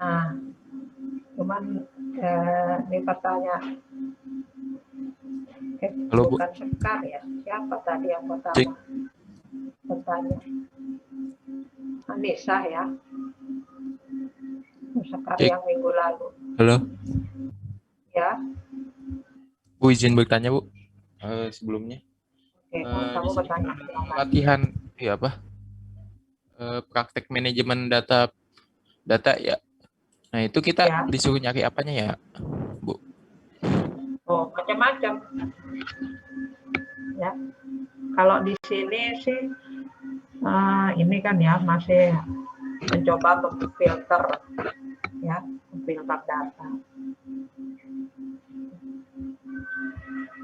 Nah, cuman ini pertanyaan. Halo, Bu. Bukan Sekar ya. Siapa tadi yang Cek. pertama bertanya? Anissa ya. Sekar Cek. yang minggu lalu. Halo. Ya. Bu, izin bertanya, Bu. Sebelumnya. Oke, Di kamu sini kan bertanya ada silakan. latihan, ya apa? Praktek manajemen data ya. Nah, itu kita Ya. disuruh nyari apanya ya, Bu? Oh, macam-macam. Ya. Kalau di sini sih ini kan ya masih mencoba memfilter ya, memfilter data.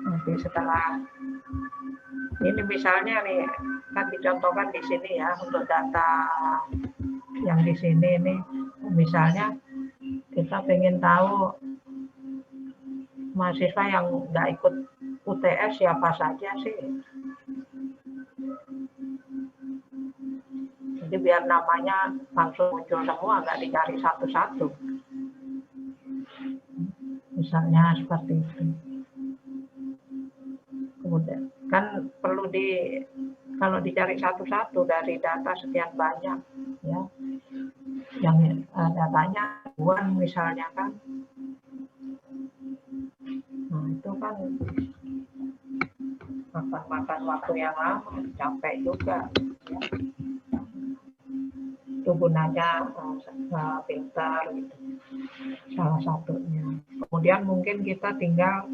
Nanti setelah ini misalnya nih kan dicontohkan di sini ya untuk data yang di sini ini misalnya kita pengen tahu mahasiswa yang nggak ikut UTS siapa saja sih. Jadi biar namanya langsung muncul semua, nggak dicari satu-satu. Misalnya seperti itu. Kemudian kan perlu kalau dicari satu-satu dari data sekian banyak ya, yang datanya ribuan misalnya kan. Nah itu kan makan waktu yang lama, capek juga ya. Itu gunanya filter gitu, salah satunya. Kemudian mungkin kita tinggal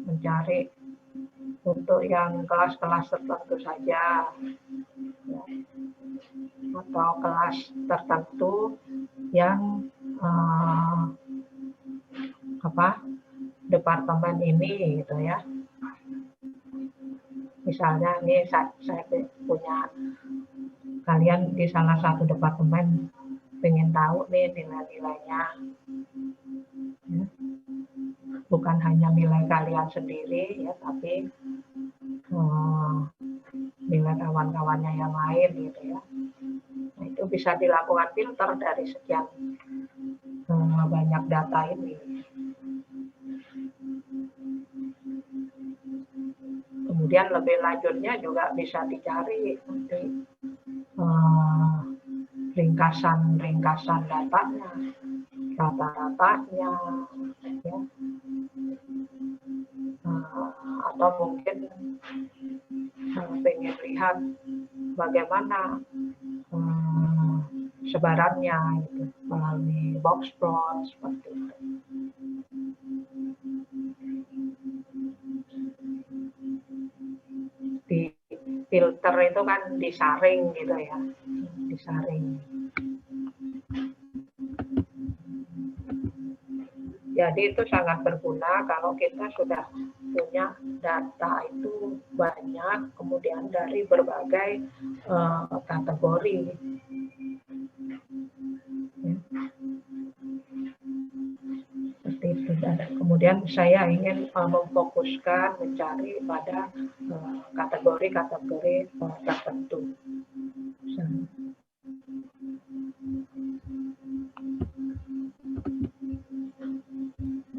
mencari untuk yang kelas-kelas tertentu saja ya. Atau kelas tertentu yang departemen ini gitu ya. Misalnya ini saya punya, kalian di salah satu departemen pengen tahu nih nilai-nilainya ya. Bukan hanya nilai kalian sendiri ya, tapi nilai kawan-kawannya yang lain gitu ya. Nah, itu bisa dilakukan filter dari sekian banyak data ini. Kemudian lebih lanjutnya juga bisa dicari nanti ringkasan datanya, rata-ratanya, ya. Atau mungkin pengen lihat bagaimana sebarannya gitu, melalui box plot seperti itu. Di filter itu kan disaring gitu ya, disaring. Jadi itu sangat berguna kalau kita sudah punya data itu banyak, kemudian dari berbagai kategori. Seperti itu. Dan kemudian saya ingin memfokuskan mencari pada kategori-kategori tertentu.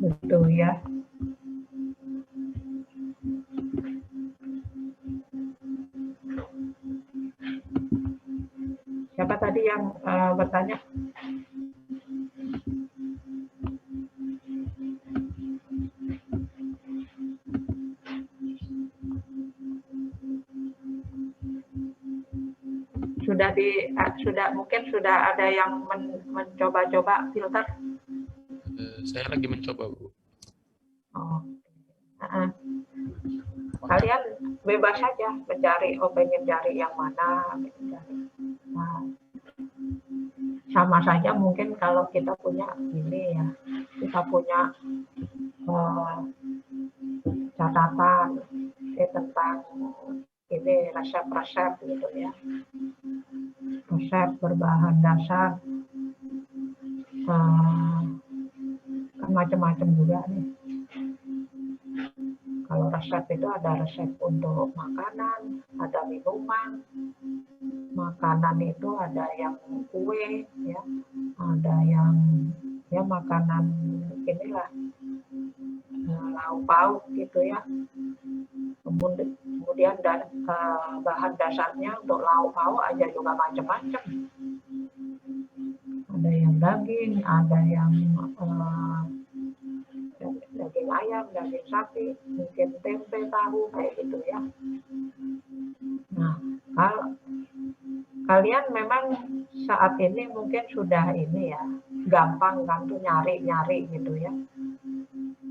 Betul ya. Siapa tadi yang bertanya? Mungkin sudah ada yang mencoba-coba filter. Saya lagi mencoba, Bu. Oh. Kalian bebas saja mencari, pengen cari yang mana. Nah, sama saja mungkin kalau kita punya ini ya, kita punya catatan tentang ini resep-resep gitu ya, resep berbahan dasar kan macam-macam juga nih. Kalau resep itu ada resep untuk makanan, ada minuman, makanan itu ada yang kue, ya, ada yang ya makanan inilah lauk pauk gitu ya. Kemudian bahan dasarnya untuk lauk pauk aja juga macam-macam. Ada yang daging, ada yang daging ayam, daging sapi, mungkin tempe, tahu kayak gitu ya. Nah, kalau kalian memang saat ini mungkin sudah ini ya, gampang kan tuh nyari-nyari gitu ya.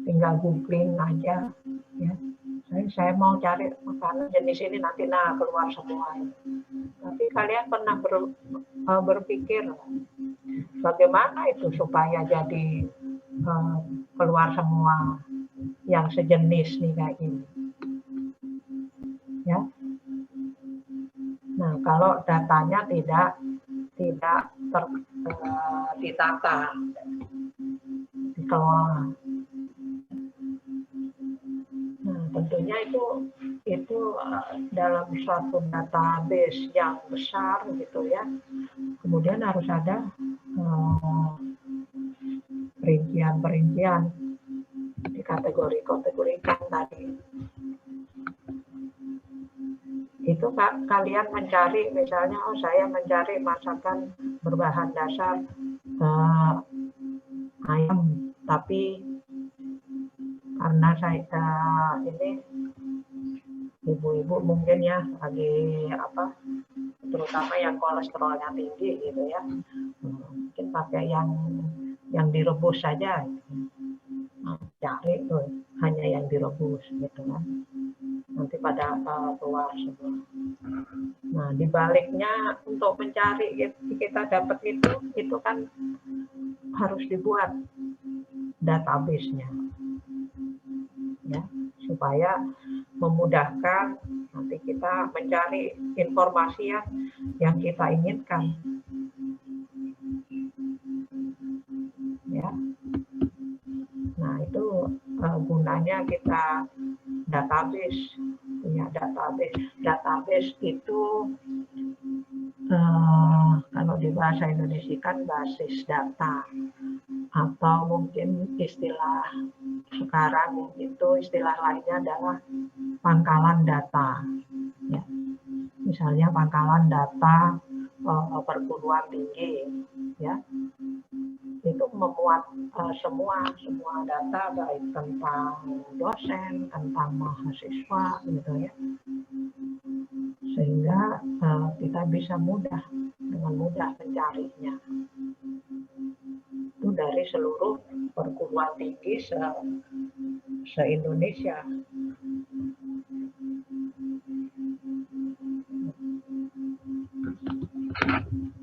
Tinggal googling aja ya. Saya mau cari makanan jenis ini nanti keluar semua. Tapi kalian pernah berpikir bagaimana itu supaya jadi keluar semua yang sejenis nih kayak ini. Ya. Nah, kalau datanya tidak ditata, dikelola. Nah, tentunya itu dalam suatu database yang besar gitu ya. Kemudian harus ada perincian-perincian, dikategori-kategorikan tadi. Itu kalian mencari, misalnya, saya mencari masakan berbahan dasar ayam, tapi karena saya ini ibu-ibu mungkin ya lagi terutama yang kolesterolnya tinggi gitu ya, mungkin pakai yang direbus saja. Cari tuh hanya yang direbus gitu kan, nanti pada keluar semua. Nah, dibaliknya untuk mencari kita dapat itu kan harus dibuat database-nya ya, supaya memudahkan nanti kita mencari informasi yang kita inginkan ya. Nah, itu gunanya kita database, punya database. Database itu kalau di bahasa Indonesia kan basis data, atau mungkin istilah sekarang itu istilah lainnya adalah pangkalan data. Ya. Misalnya pangkalan data perguruan tinggi, ya. Itu memuat semua data baik tentang dosen, tentang mahasiswa gitu ya, sehingga kita bisa dengan mudah mencarinya. Itu dari seluruh perguruan tinggi se-Indonesia.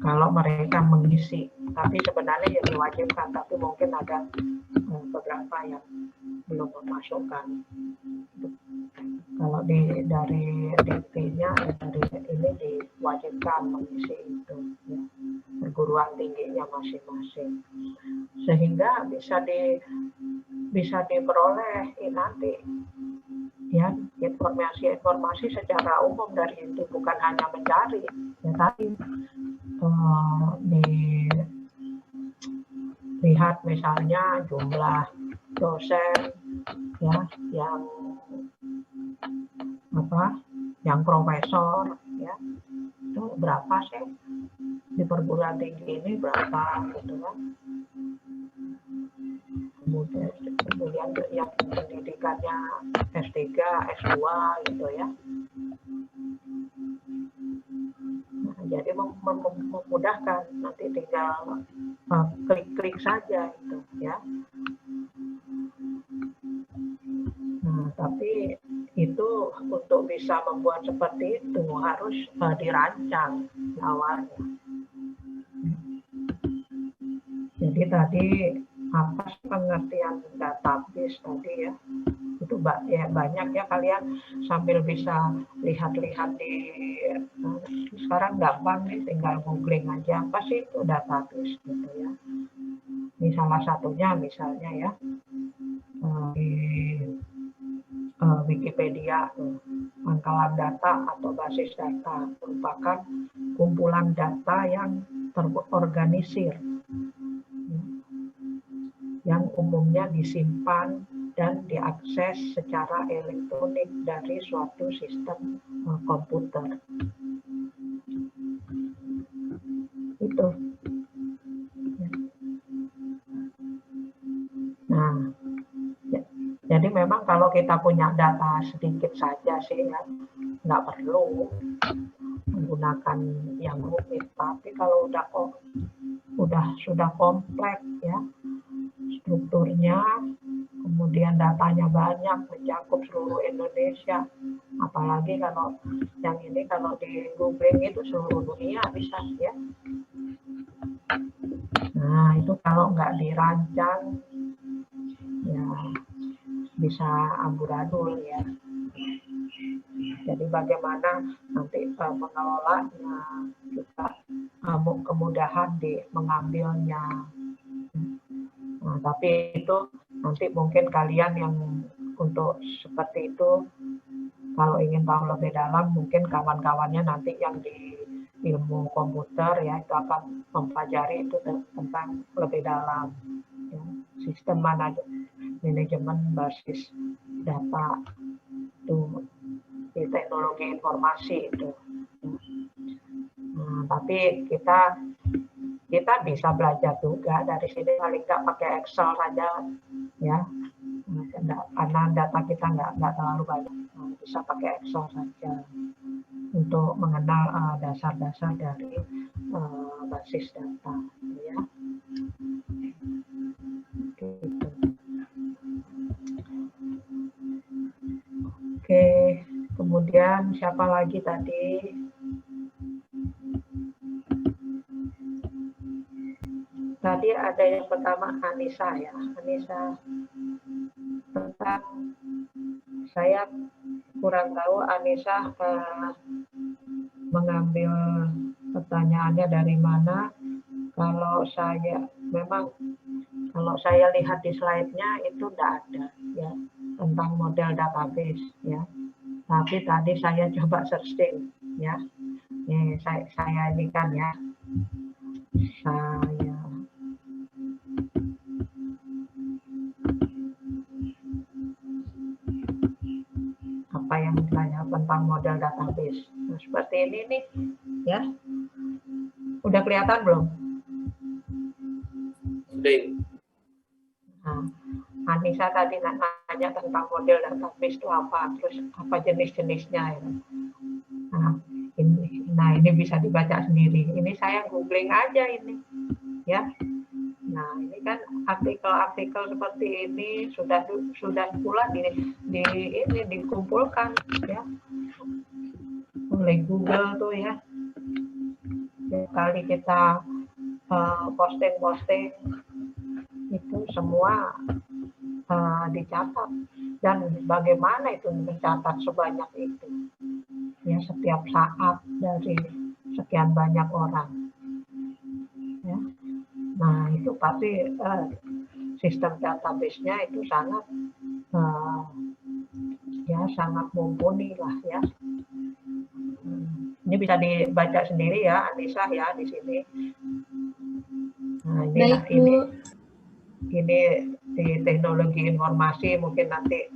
Kalau mereka mengisi, tapi sebenarnya yang diwajibkan, tapi mungkin ada beberapa yang belum memasukkan. Kalau dari DP-nya dari ini diwajibkan mengisi itu ya, perguruan tingginya masing-masing, sehingga bisa diperoleh nanti ya informasi secara umum dari itu, bukan hanya mencari ya tadi dilihat misalnya jumlah dosen ya yang profesor ya, itu berapa sih di perguruan tinggi ini, berapa gitu kan. Kemudian yang pendidikannya S3, S2 gitu ya. Nah, jadi memudahkan, nanti tinggal klik-klik saja itu ya. Nah, tapi itu untuk bisa membuat seperti itu harus dirancang awalnya. Jadi tadi apa pengertian database tadi ya, itu banyak ya, kalian sambil bisa lihat-lihat sekarang gampang nih, tinggal googling aja apa sih itu database gitu ya. Ini salah satunya misalnya ya, Wikipedia, pangkalan data atau basis data merupakan kumpulan data yang terorganisir, yang umumnya disimpan dan diakses secara elektronik dari suatu sistem komputer. Itu. Nah, jadi memang kalau kita punya data sedikit saja sih ya, nggak perlu menggunakan yang rumit. Tapi kalau sudah kompleks ya strukturnya, kemudian datanya banyak, mencakup seluruh Indonesia, apalagi kalau yang ini kalau di googling itu seluruh dunia bisa ya. Nah itu kalau nggak dirancang ya bisa amburadul ya. Jadi bagaimana nanti pengelolanya juga kemudahan di mengambilnya. Nah, tapi itu nanti mungkin kalian yang untuk seperti itu kalau ingin tahu lebih dalam mungkin kawan-kawannya nanti yang di ilmu komputer ya itu akan mempelajari itu tentang lebih dalam ya, sistem manajemen basis data itu di teknologi informasi itu. Nah, tapi kita bisa belajar juga dari sini, paling nggak pakai Excel saja ya, karena data kita nggak terlalu banyak, bisa pakai Excel saja untuk mengenal dasar-dasar dari basis data ya. Gitu. Oke, kemudian siapa lagi tadi? Tadi ada yang pertama Anissa ya, Anissa tentang saya kurang tahu Anissa mengambil pertanyaannya dari mana. Kalau saya memang kalau saya lihat di slide-nya itu tidak ada ya tentang model database ya. Tapi tadi saya coba searching ya. Nih saya ini kan ya. Saya apa yang ditanya tentang model database. Nah, seperti ini nih ya. Udah kelihatan belum? Sudah. Nah, Anissa tadi nanya tentang model database itu apa, terus apa jenis-jenisnya ya. Nah, ini bisa dibaca sendiri. Ini saya googling aja ini ya. Nah, ini kan artikel-artikel seperti ini sudah pula ini dikumpulkan ya oleh Google tuh ya. Kali kita posting itu semua dicatat, dan bagaimana itu mencatat sebanyak itu ya setiap saat dari sekian banyak orang ya. Nah itu pasti sistem database-nya itu sangat sangat mumpuni lah ya. Ini bisa dibaca sendiri ya Anissa ya di sini. Nah ini di teknologi informasi, mungkin nanti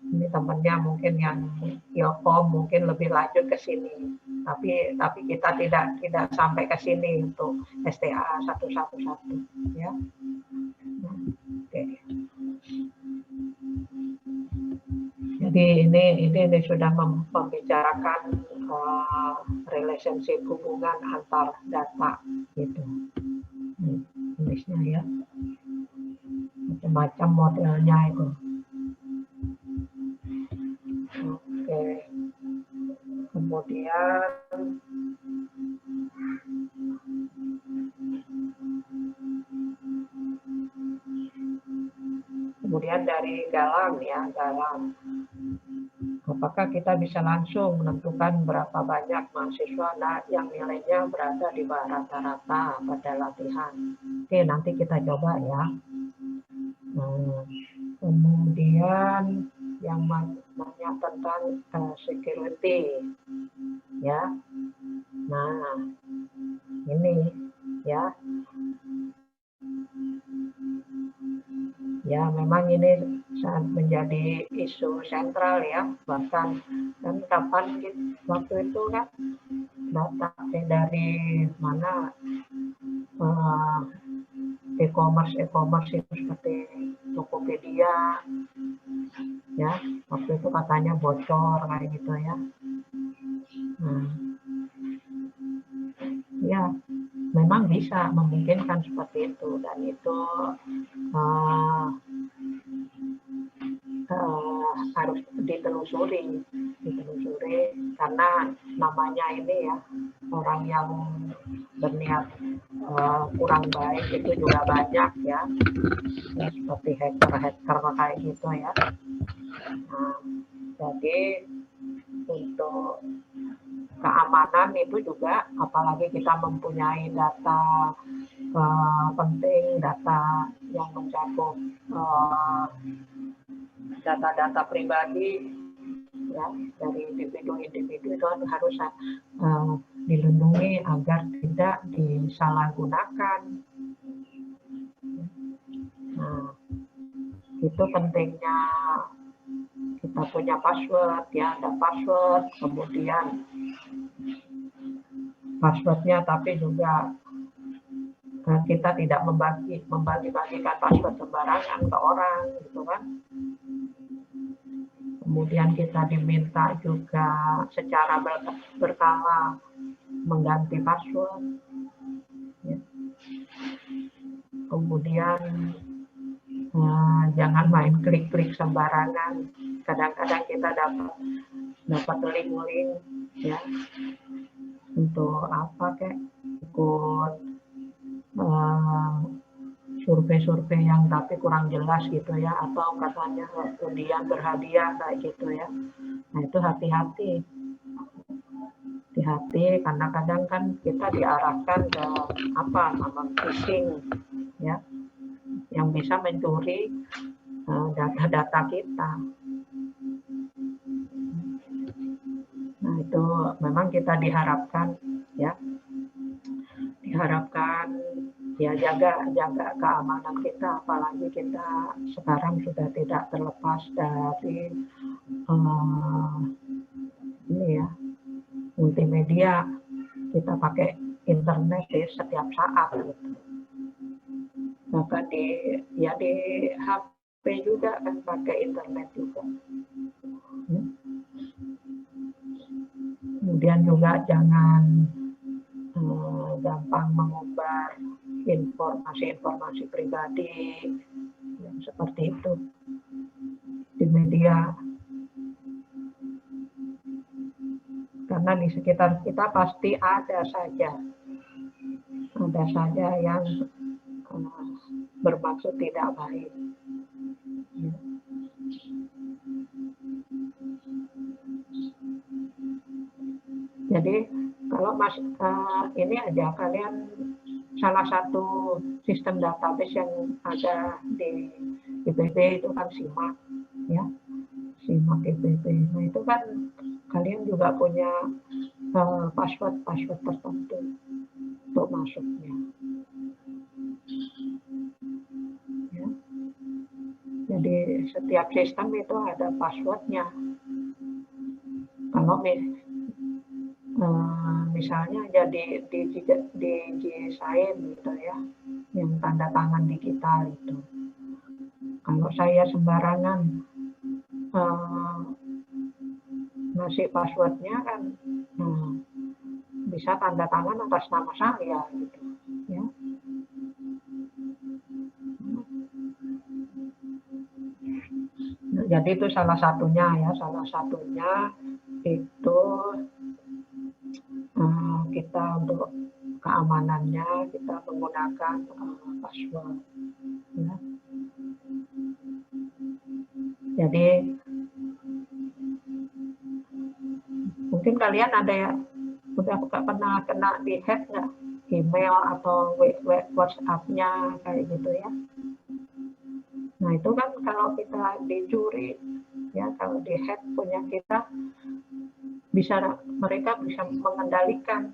ini temannya mungkin yang Yokom mungkin lebih lanjut ke sini. Tapi kita tidak sampai ke sini untuk STA 111 ya. Oke. Jadi ini sudah membicarakan relationship hubungan antar data gitu. Tulisnya ya. Macam-macam modelnya itu. Oke. Kemudian dari Galang ya, apakah kita bisa langsung menentukan berapa banyak mahasiswa yang nilainya berada di bawah rata-rata pada latihan? Oke, nanti kita coba ya. Kemudian yang nanya tentang security, ya. Nah, ini ya. Ya, memang ini sangat menjadi isu sentral ya. Bahkan kan kapan waktu itu kan data dari mana e-commerce itu seperti Tokopedia ya, waktu itu katanya bocor kayak gitu ya. Nah, ya memang bisa memungkinkan seperti itu, dan itu harus ditelusuri karena namanya ini ya, orang yang berniat kurang baik itu juga banyak ya, seperti hacker kayak gitu ya. Nah, jadi untuk keamanan itu juga, apalagi kita mempunyai data penting, data yang mencakup data-data pribadi ya dari individu-individu, itu harus dilindungi agar tidak disalahgunakan. Nah, itu pentingnya kita punya password ya, ada password, kemudian passwordnya, tapi juga kita tidak membagi-bagikan password sembarangan ke orang gitu kan. Kemudian kita diminta juga secara berkala mengganti password ya. Kemudian jangan main klik-klik sembarangan. Kadang-kadang kita dapat link-link ya, untuk apa kayak ikut survei-survei yang tapi kurang jelas gitu ya, atau katanya undian berhadiah kayak gitu ya. Nah, itu hati-hati karena kadang kan kita diarahkan ke nama phishing ya, yang bisa mencuri data-data kita. Nah, itu memang kita diharapkan ya jaga keamanan kita, apalagi kita sekarang sudah tidak terlepas dari ini ya, multimedia. Kita pakai internet di setiap saat gitu. Bahkan di HP juga kan pakai internet juga. Kemudian juga jangan gampang mengumbar informasi pribadi yang seperti itu di media, karena di sekitar kita pasti ada saja yang bermaksud tidak baik. Jadi kalau ini aja kalian, salah satu sistem database yang ada di IPB itu kan SIMAK ya, SIMAK IPB. Nah, itu kan kalian juga punya password tertentu untuk masuknya ya. Jadi setiap sistem itu ada passwordnya. Kalau misalnya jadi DigiSign gitu ya, yang tanda tangan digital itu. Kalau saya sembarangan ngasih passwordnya kan, bisa tanda tangan atas nama saya gitu ya. Nah, jadi itu salah satunya itu kita untuk keamanannya kita menggunakan password ya. Jadi mungkin kalian ada yang udah pernah kena di-hack nggak, email atau WhatsApp-nya kayak gitu ya. Nah, itu kan kalau kita dicuri ya kalau di hack punya kita, mereka bisa mengendalikan,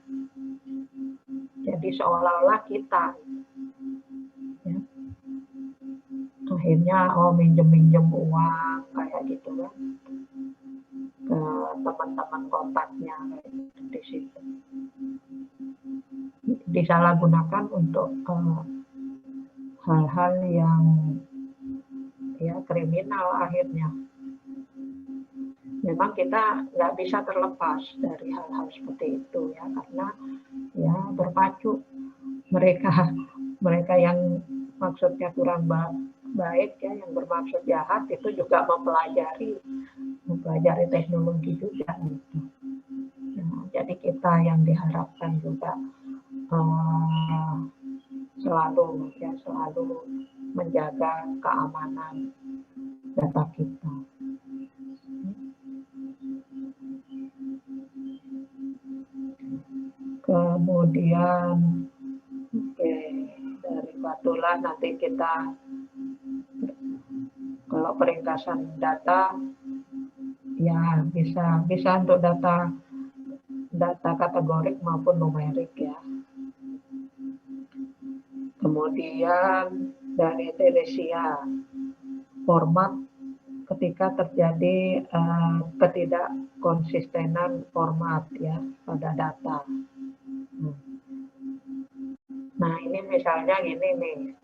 jadi seolah-olah kita, ya. Akhirnya minjem uang kayak gitu kan ke teman-teman kontaknya di situ, disalahgunakan untuk hal-hal yang ya kriminal. Akhirnya memang kita nggak bisa terlepas dari hal-hal seperti itu ya, karena ya berpacu mereka yang maksudnya kurang baik ya, yang bermaksud jahat itu juga mempelajari teknologi juga gitu. Nah, jadi kita yang diharapkan juga selalu menjaga keamanan data kita. Kemudian dari Fatullah nanti kita kalau peringkasan data ya bisa untuk data kategorik maupun numerik ya. Kemudian dari Teresia, format ketika terjadi ketidakkonsistenan format ya pada data. Nah ini misalnya gini nih,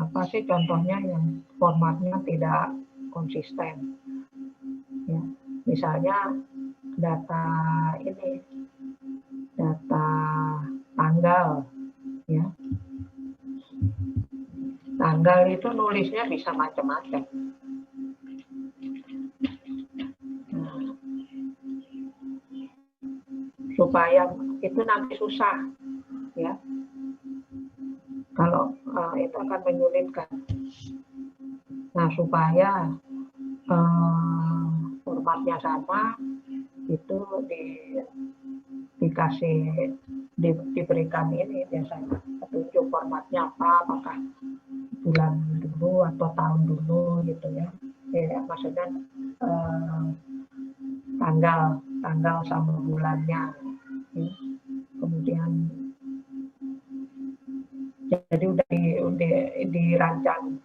apa sih contohnya yang formatnya tidak konsisten? Ya, misalnya data tanggal, ya. Tanggal itu nulisnya bisa macam-macam. Supaya itu nanti susah, ya. Kalau itu akan menyulitkan. Nah, supaya formatnya sama, itu diberikan ini biasanya petunjuk formatnya apakah bulan dulu atau tahun dulu gitu ya. Maksudnya tanggal sama bulannya. Kemudian jadi udah dirancang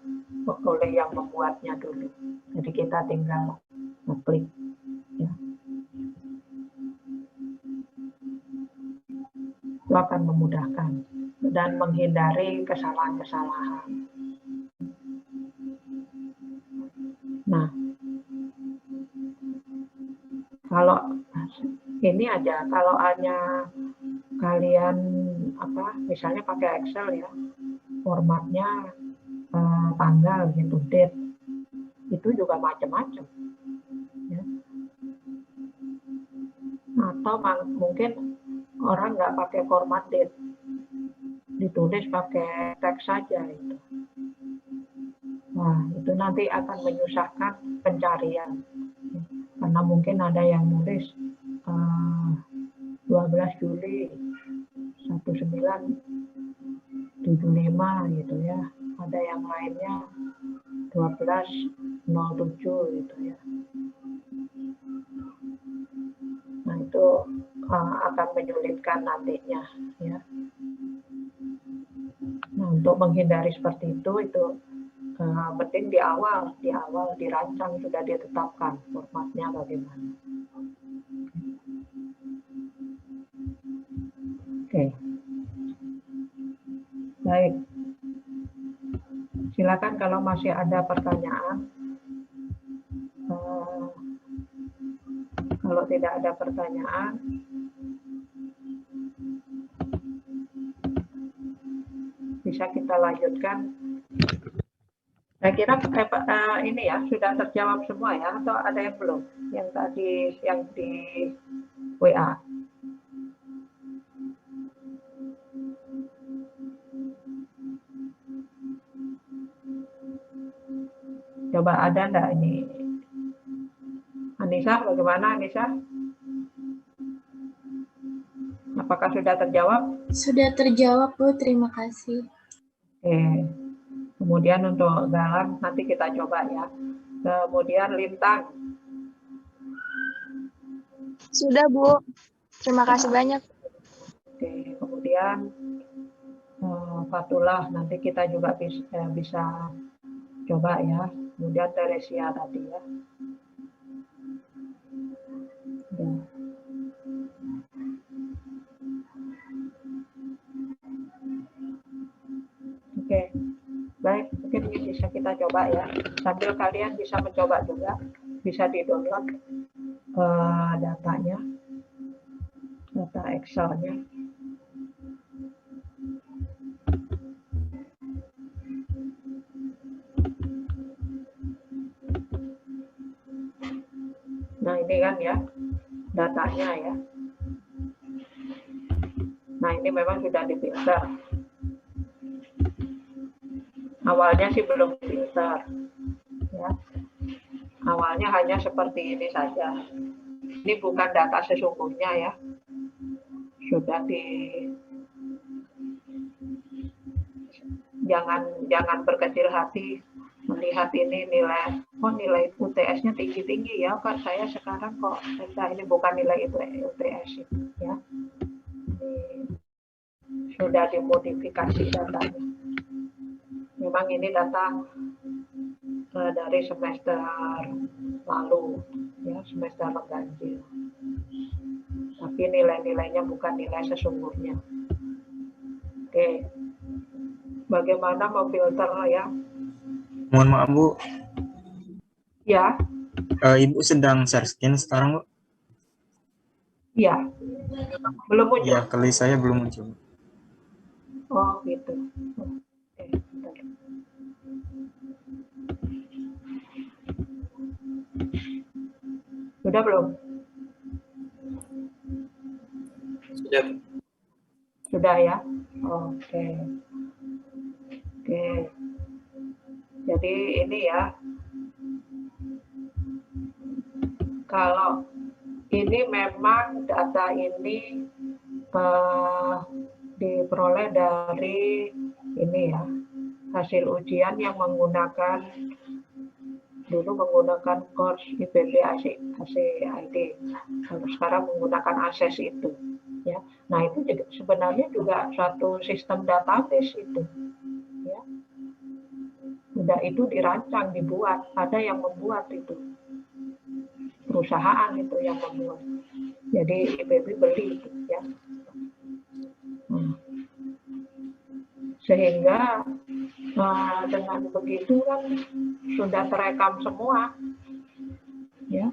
oleh yang membuatnya dulu. Jadi kita tinggal ngeklik ya. Itu akan memudahkan dan menghindari kesalahan-kesalahan. Nah, kalau ini aja, kalau hanya kalian misalnya pakai Excel ya, formatnya tanggal gitu, date, itu juga macam-macam ya. Atau mungkin orang nggak pakai format date, ditulis pakai teks saja itu. Nah, itu nanti akan menyusahkan pencarian. Karena mungkin ada yang nulis 12 Juli 1975 gitu ya. Ada yang lainnya 12.07 gitu ya. Nah, itu akan menyulitkan nantinya ya. Nah, untuk menghindari seperti itu penting di awal dirancang, sudah ditetapkan formatnya bagaimana. Oke. Baik. Silakan kalau masih ada pertanyaan. Kalau tidak ada pertanyaan, bisa kita lanjutkan. Saya kira ini ya sudah terjawab semua ya, atau ada yang belum? Yang tadi yang di WA. Coba ada enggak ini? Anissa, bagaimana Anissa? Apakah sudah terjawab? Sudah terjawab, Bu. Terima kasih. Oke. Kemudian untuk Galang nanti kita coba ya. Kemudian Lintang. Sudah, Bu. Terima kasih banyak. Oke, kemudian Fatullah, nanti kita juga bisa coba ya. Kemudian Teresia tadi ya. Udah. Oke, baik, mungkin ini bisa kita coba ya. Sambil kalian bisa mencoba juga, bisa di-download datanya, data Excel-nya. Nah, ini kan ya, datanya ya. Nah, ini memang sudah difilter. Awalnya sih belum filter. Ya. Awalnya hanya seperti ini saja. Ini bukan data sesungguhnya ya. Sudah jangan berkecil hati melihat ini nilai UTS-nya tinggi-tinggi ya kan, saya sekarang kok ini bukan nilai UTS ya. Ini sudah dimodifikasi datanya. Memang ini data dari semester lalu ya, semester mengganjil. Tapi nilai-nilainya bukan nilai sesungguhnya. Oke. Bagaimana memfilter ya? Mohon maaf, Bu. Ya. Ibu sedang share screen sekarang, Bu? Iya. Belum muncul? Iya, kali saya belum muncul. Oh, gitu. Oke, bentar. Sudah belum? Sudah. Sudah ya? Oke. Oke. Jadi ini ya. Kalau ini memang data ini diperoleh dari ini ya, hasil ujian yang dulu menggunakan course IPB ACID, kalau sekarang menggunakan ACCESS itu ya. Nah, itu sebenarnya juga suatu sistem database itu ya. Udah itu dirancang, dibuat, ada yang membuat itu, perusahaan itu yang membuat. Jadi IPB beli itu ya. Sehingga dengan begitu kan sudah terekam semua ya.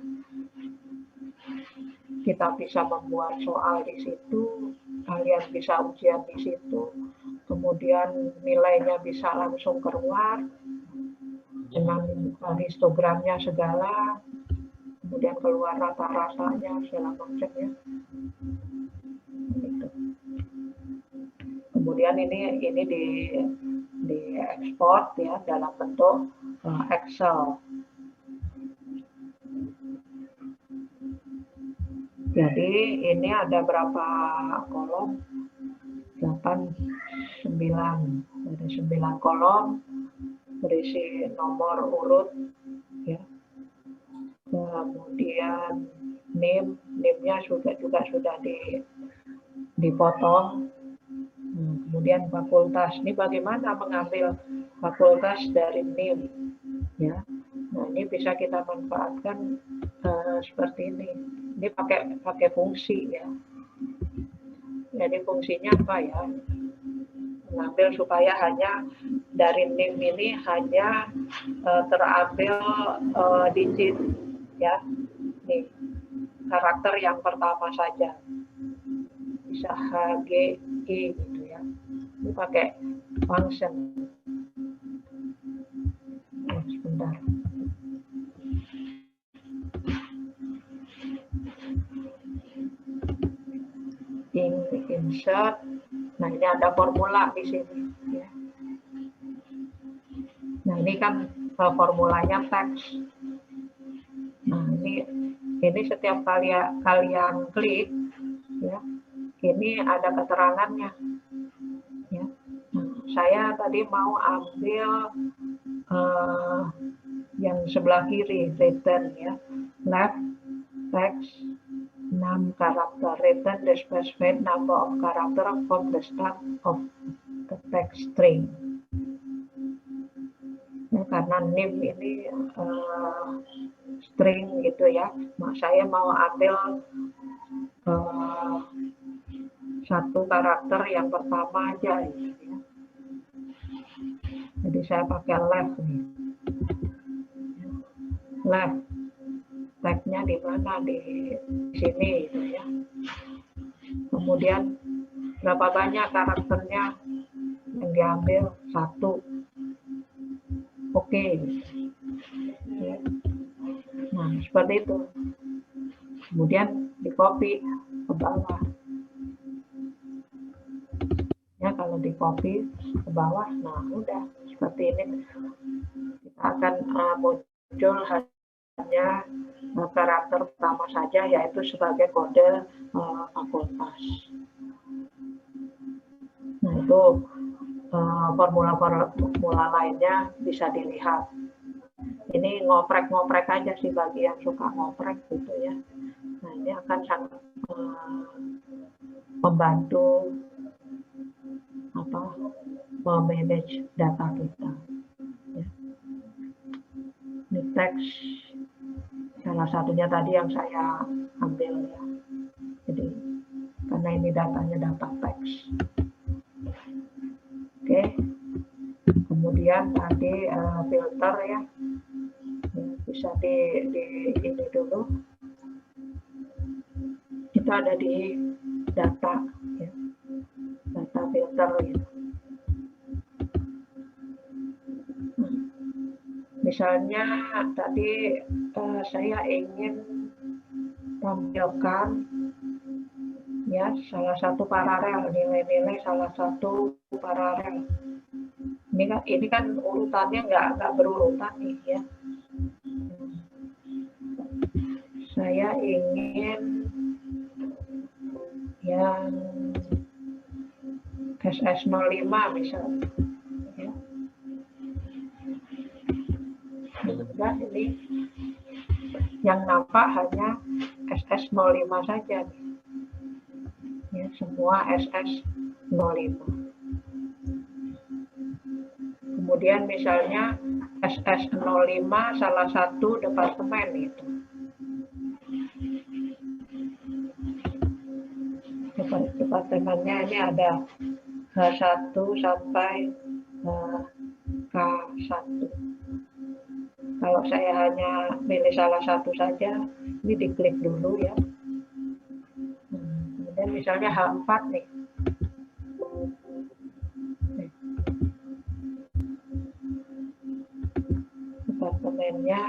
Kita bisa membuat soal di situ, kalian bisa ujian di situ, kemudian nilainya bisa langsung keluar dengan histogramnya segala, kemudian keluar rata-ratanya segala macam ya. Gitu. Kemudian ini di ekspor ya dalam bentuk Excel. Jadi ini ada berapa kolom? 8, 9. Ada 9 kolom berisi nomor urut ya. Kemudian NIM-nya juga sudah dipotong. Kemudian fakultas. Ini bagaimana mengambil fakultas dari NIM ya. Nah, ini bisa kita manfaatkan seperti ini. Ini pakai fungsi ya. Jadi fungsinya apa ya? Mengambil supaya hanya dari NIM ini hanya terambil digit ya. Nih, karakter yang pertama saja. Bisa H, G, I gitu ya. Ini pakai function. Sebentar. Insert. Nah, ini ada formula di sini ya. Nah, ini kan formulanya teks. Nah, ini setiap kalian klik ya. Ini ada keterangannya ya. Nah, saya tadi mau ambil yang sebelah kiri return ya, left text 6 karakter, return the specified number of character from the start of the text string. Ya, karena name ini string gitu ya, saya mau ambil satu karakter yang pertama aja gitu ya. Jadi saya pakai left nih. Left. Tag-nya di mana? Di sini gitu ya. Kemudian berapa banyak karakternya yang diambil? 1. Oke. Ya. Nah, seperti itu. Kemudian di copy ke bawah. Ya, kalau di copy ke bawah, nah udah seperti ini. Kita akan muncul hanya karakter pertama saja, yaitu sebagai kode fakultas. Nah, itu formula lainnya bisa dilihat. Ini ngoprek-ngoprek aja sih bagi yang suka ngoprek gitu ya. Nah, ini akan sangat membantu memanage data kita. Ya. Ini teks salah satunya tadi yang saya ambil ya. Jadi karena ini datanya data teks. Oke. Kemudian tadi filter ya. Bisa di ini dulu. Itu ada di data ya. Data filter ya. Misalnya tadi saya ingin tampilkan ya salah satu paralel, nilai-nilai salah satu paralel. Ini kan urutannya nggak berurutan nih ya. Saya ingin yang SS05 misalnya. Ya. Nah, ini yang nampak hanya SS05 saja. Ya, semua SS05. Kemudian misalnya SS05 salah satu departemen itu. Departemennya ini ada H1 sampai K1. Kalau saya hanya pilih salah satu saja, ini diklik dulu ya. Kemudian misalnya H4 nih. Departemennya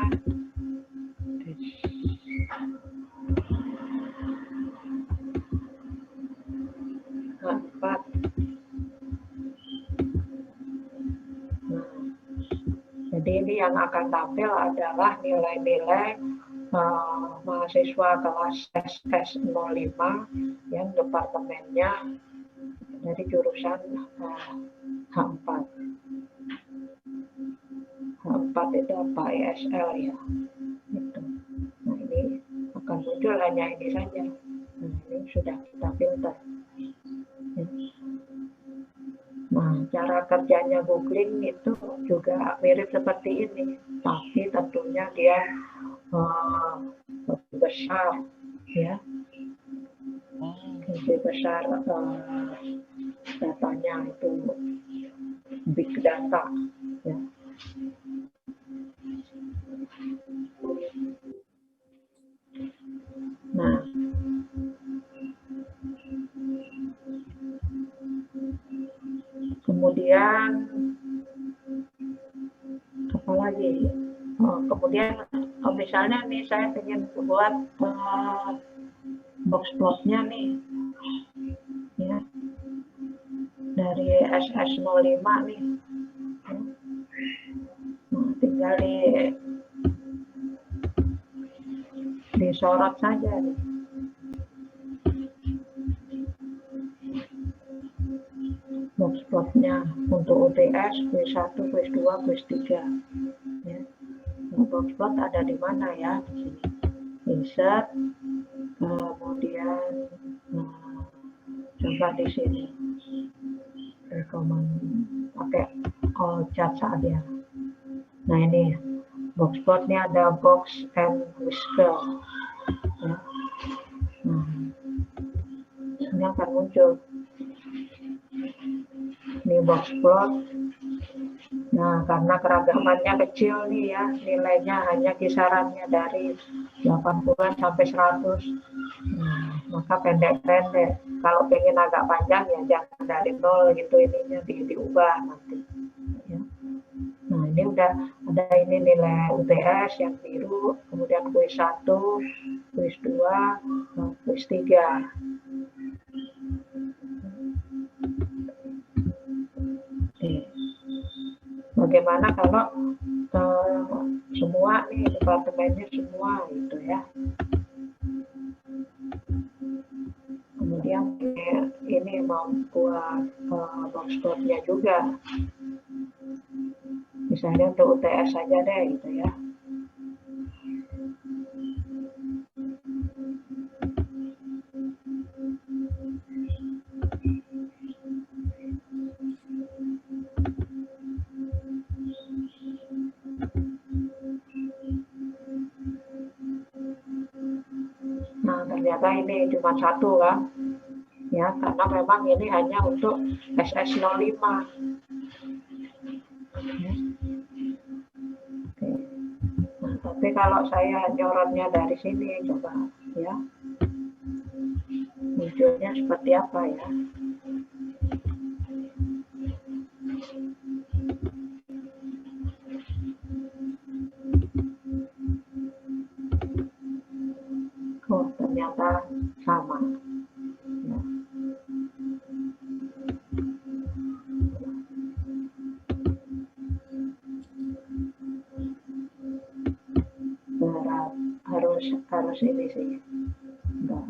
H4. Jadi ini yang akan tampil adalah nilai-nilai mahasiswa kelas SS05 yang departemennya dari jurusan H4. H4 itu apa? ESL ya. Gitu. Nah, ini akan muncul hanya ini saja. Nah, ini sudah kita filter. Ya. Nah, cara kerjanya googling itu juga mirip seperti ini, tapi tentunya dia lebih besar, ya, lebih besar datanya itu big data, ya. Nah, kemudian apa lagi? Kemudian misalnya nih saya ingin buat box plotnya nih, ya, dari SS05 nih, ya. Nah, tinggal disorot saja nih. Box plotnya untuk UTS, quiz 1, quiz 2, quiz 3. Ya. box plot ada di mana ya? Di sini. Insert, kemudian coba di sini. Rekomen pakai cat saja. Nah ini box plotnya ada box and whisker. Ya. Nah, ini akan muncul. Ini box plot. Nah, karena keragamannya kecil nih ya, nilainya hanya kisarannya dari 80-an sampai 100. Nah, maka pendek-pendek. Kalau pengen agak panjang ya jangan dari 0 gitu, ininya diubah nanti. Ya. Nah, ini udah ada ini nilai UTS yang biru, kemudian kuis 1, kuis 2, kuis 3. Bagaimana kalau semua nih departemennya semua gitu ya. Kemudian ini mau buat box plotnya juga. Misalnya untuk UTS saja deh gitu ya. Nah, ternyata ini cuma satu kan. Ya, karena memang ini hanya untuk SS05. Ya. Oke. Nah, tapi kalau saya nyorotnya dari sini, coba ya. Munculnya seperti apa ya? Oh, ternyata sama. Ya. Harus ini sih. Bentar.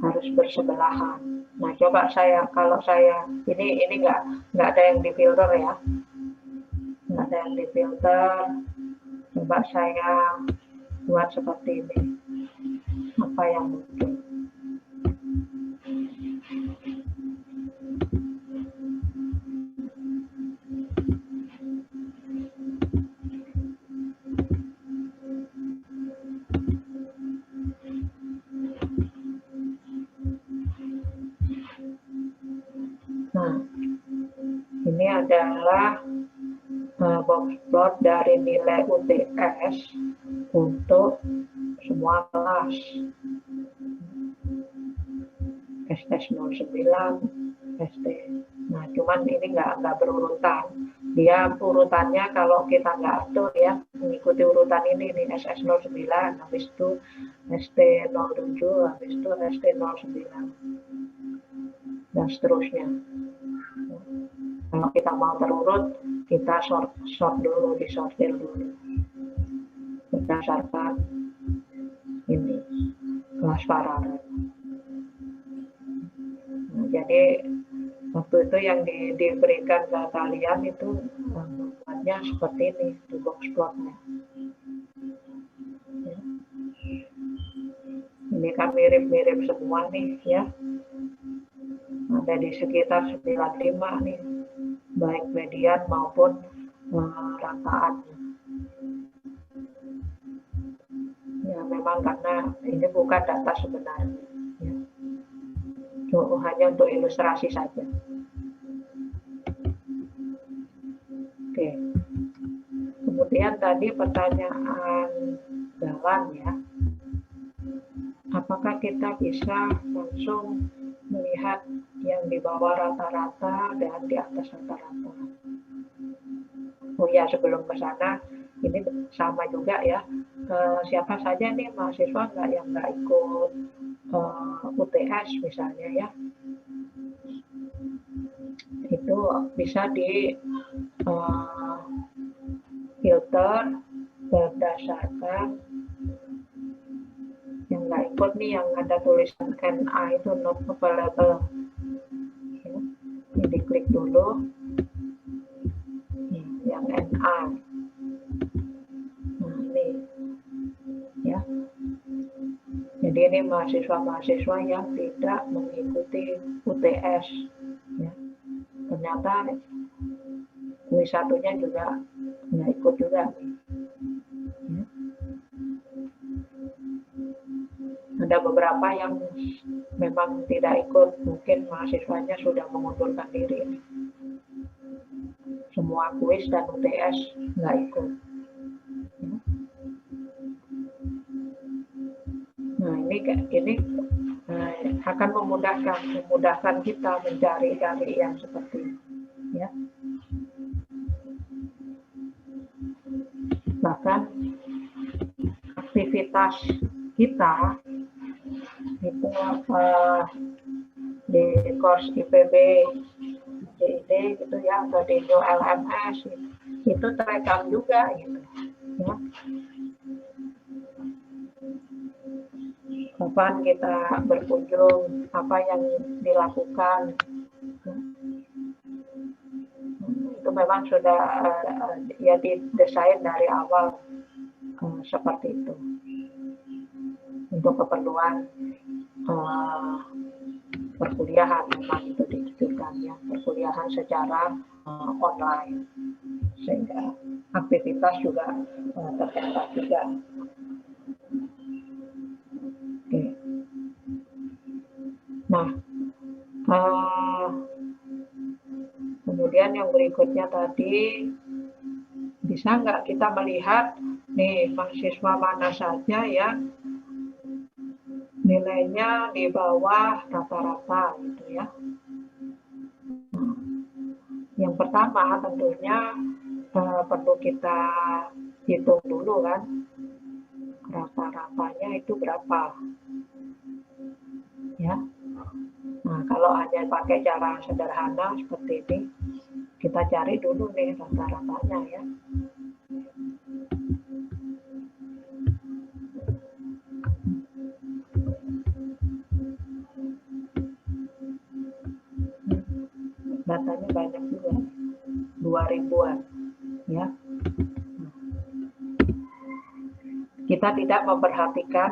Harus bersebelahan. Nah, coba kalau saya ini nggak ada yang difilter ya, nggak ada yang difilter. Coba saya buat seperti ini. Apa yang muncul? Nah, ini adalah box plot dari nilai UTS untuk semua kelas. ST09, ST. Nah, cuman ini nggak berurutan. Dia urutannya kalau kita nggak atur ya, mengikuti urutan ini nih, SS09, habis itu ST07, habis itu ST09, dan seterusnya. Kalau kita mau terurut, kita sort dulu, disortir dulu. Berdasarkan ini, kelas paralel. Nah, jadi waktu itu yang diberikan ke kalian itu membuatnya seperti ini, di box plotnya. Ya. Ini kan mirip-mirip semua nih ya. Ada di sekitar 95 nih, baik median maupun rangkaan. Ya memang karena ini bukan data sebenarnya. Ya. Hanya untuk ilustrasi saja. Oke. Kemudian tadi pertanyaan Dawan ya. Apakah kita bisa langsung melihat yang di bawah rata-rata dan di atas rata-rata? Oh ya, sebelum ke sana, ini sama juga ya. Siapa saja nih mahasiswa yang nggak ikut UTS misalnya ya, itu bisa di filter berdasarkan yang nggak ikut nih, yang ada tulisan NA itu not available. Ini klik dulu yang NA. Nah ini ya. Jadi ini mahasiswa-mahasiswa yang tidak mengikuti UTS. Ya. Ternyata W1-nya juga nggak ikut juga. Ya. Ada beberapa yang memang tidak ikut, mungkin mahasiswanya sudah mengundurkan diri. Semua kuis dan UTS nggak ikut. Ya. Nah ini akan memudahkan kita mencari yang seperti ini. Ya. Bahkan aktivitas kita itu di course IPB JID gitu ya, atau di New LMS itu terekam juga gitu ya. Kapan kita berkunjung, apa yang dilakukan, itu memang sudah ya didesain dari awal seperti itu untuk keperluan perkuliahan. Memang itu ditujukan ya, perkuliahan secara online, sehingga aktivitas juga tercatat juga. Oke. Nah, kemudian yang berikutnya tadi, bisa nggak kita melihat nih mahasiswa mana saja yang nilainya di bawah rata-rata gitu ya. Nah, yang pertama tentunya perlu kita hitung dulu kan, rata-ratanya itu berapa ya. Nah, kalau hanya pakai cara sederhana seperti ini, kita cari dulu nih rata-ratanya ya. Datanya banyak juga, 2000-an ya. Kita tidak memperhatikan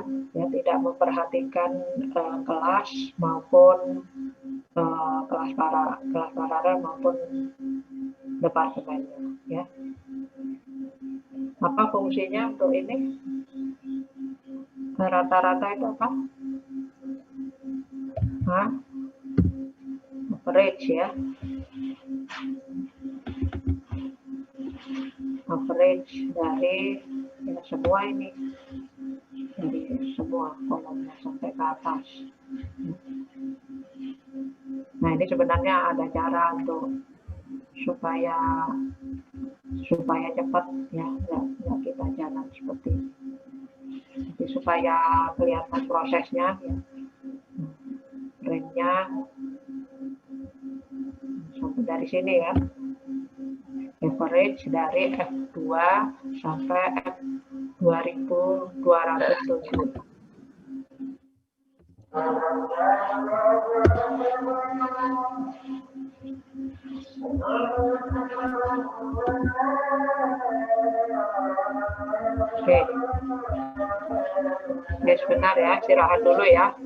kelas maupun kelas paralel maupun departemennya ya. Apa fungsinya untuk ini? Rata-rata itu apa? Average ya. Average dari ya, semua ini, dari semua kolomnya sampai ke atas. Nah, ini sebenarnya ada cara untuk supaya cepat ya, nggak kita jalan seperti ini. Jadi supaya kelihatan prosesnya ya. Range-nya sampai dari sini ya. Average dari F2 sampai F2207. Oke. Oke, sebentar ya, istirahat dulu ya.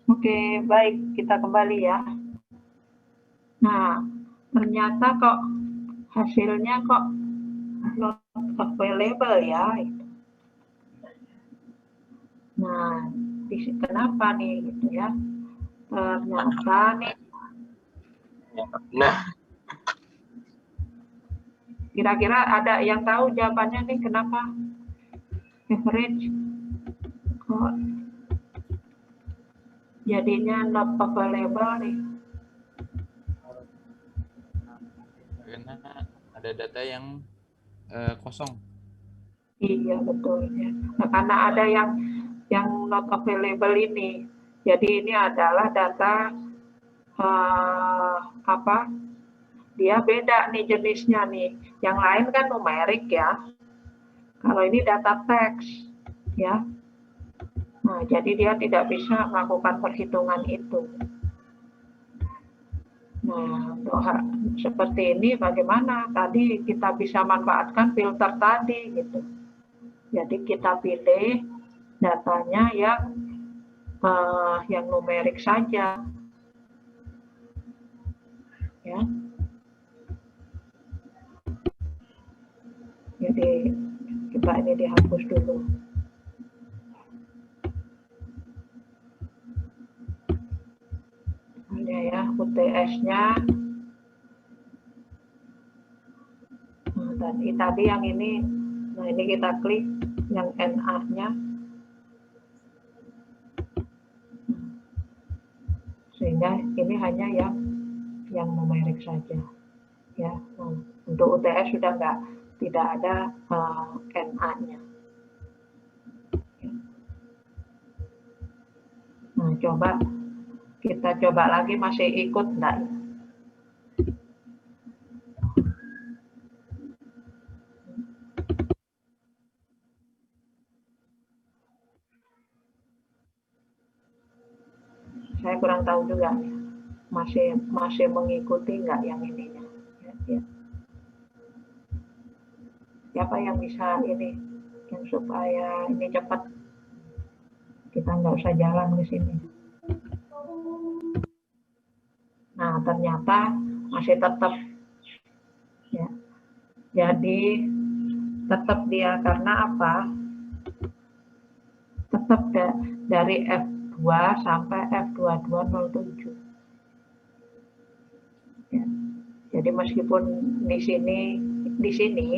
Oke, baik, kita kembali ya. Nah, ternyata kok hasilnya kok not available ya. Nah, kenapa nih gitu ya? Ternyata nih, Nah, kira-kira ada yang tahu jawabannya nih kenapa average kok jadinya not available nih? Karena ada data yang kosong. Iya betul ya. Nah, karena ada yang not available ini. Jadi ini adalah data apa? Dia beda nih jenisnya nih. Yang lain kan numerik ya. Kalau ini data teks ya. Nah, jadi dia tidak bisa melakukan perhitungan itu. Nah, untuk seperti ini bagaimana? Tadi kita bisa manfaatkan filter tadi gitu. Jadi kita pilih datanya yang numerik saja. Ya. Jadi kita ini dihapus dulu. Ada ya UTS-nya. Nah, tadi yang ini, nah ini kita klik yang NA-nya. Sehingga ini hanya yang numerik saja. Ya, nah, untuk UTS sudah tidak ada NA-nya. Nah, kita coba lagi masih ikut enggak? Saya kurang tahu juga masih mengikuti enggak yang ininya. Ya. Siapa yang bisa ini yang supaya ini cepat, kita nggak usah jalan ke sini. Nah, ternyata masih tetap ya. Jadi tetap dia karena apa? Tetap dari F2 sampai F2207. Ya. Jadi meskipun di sini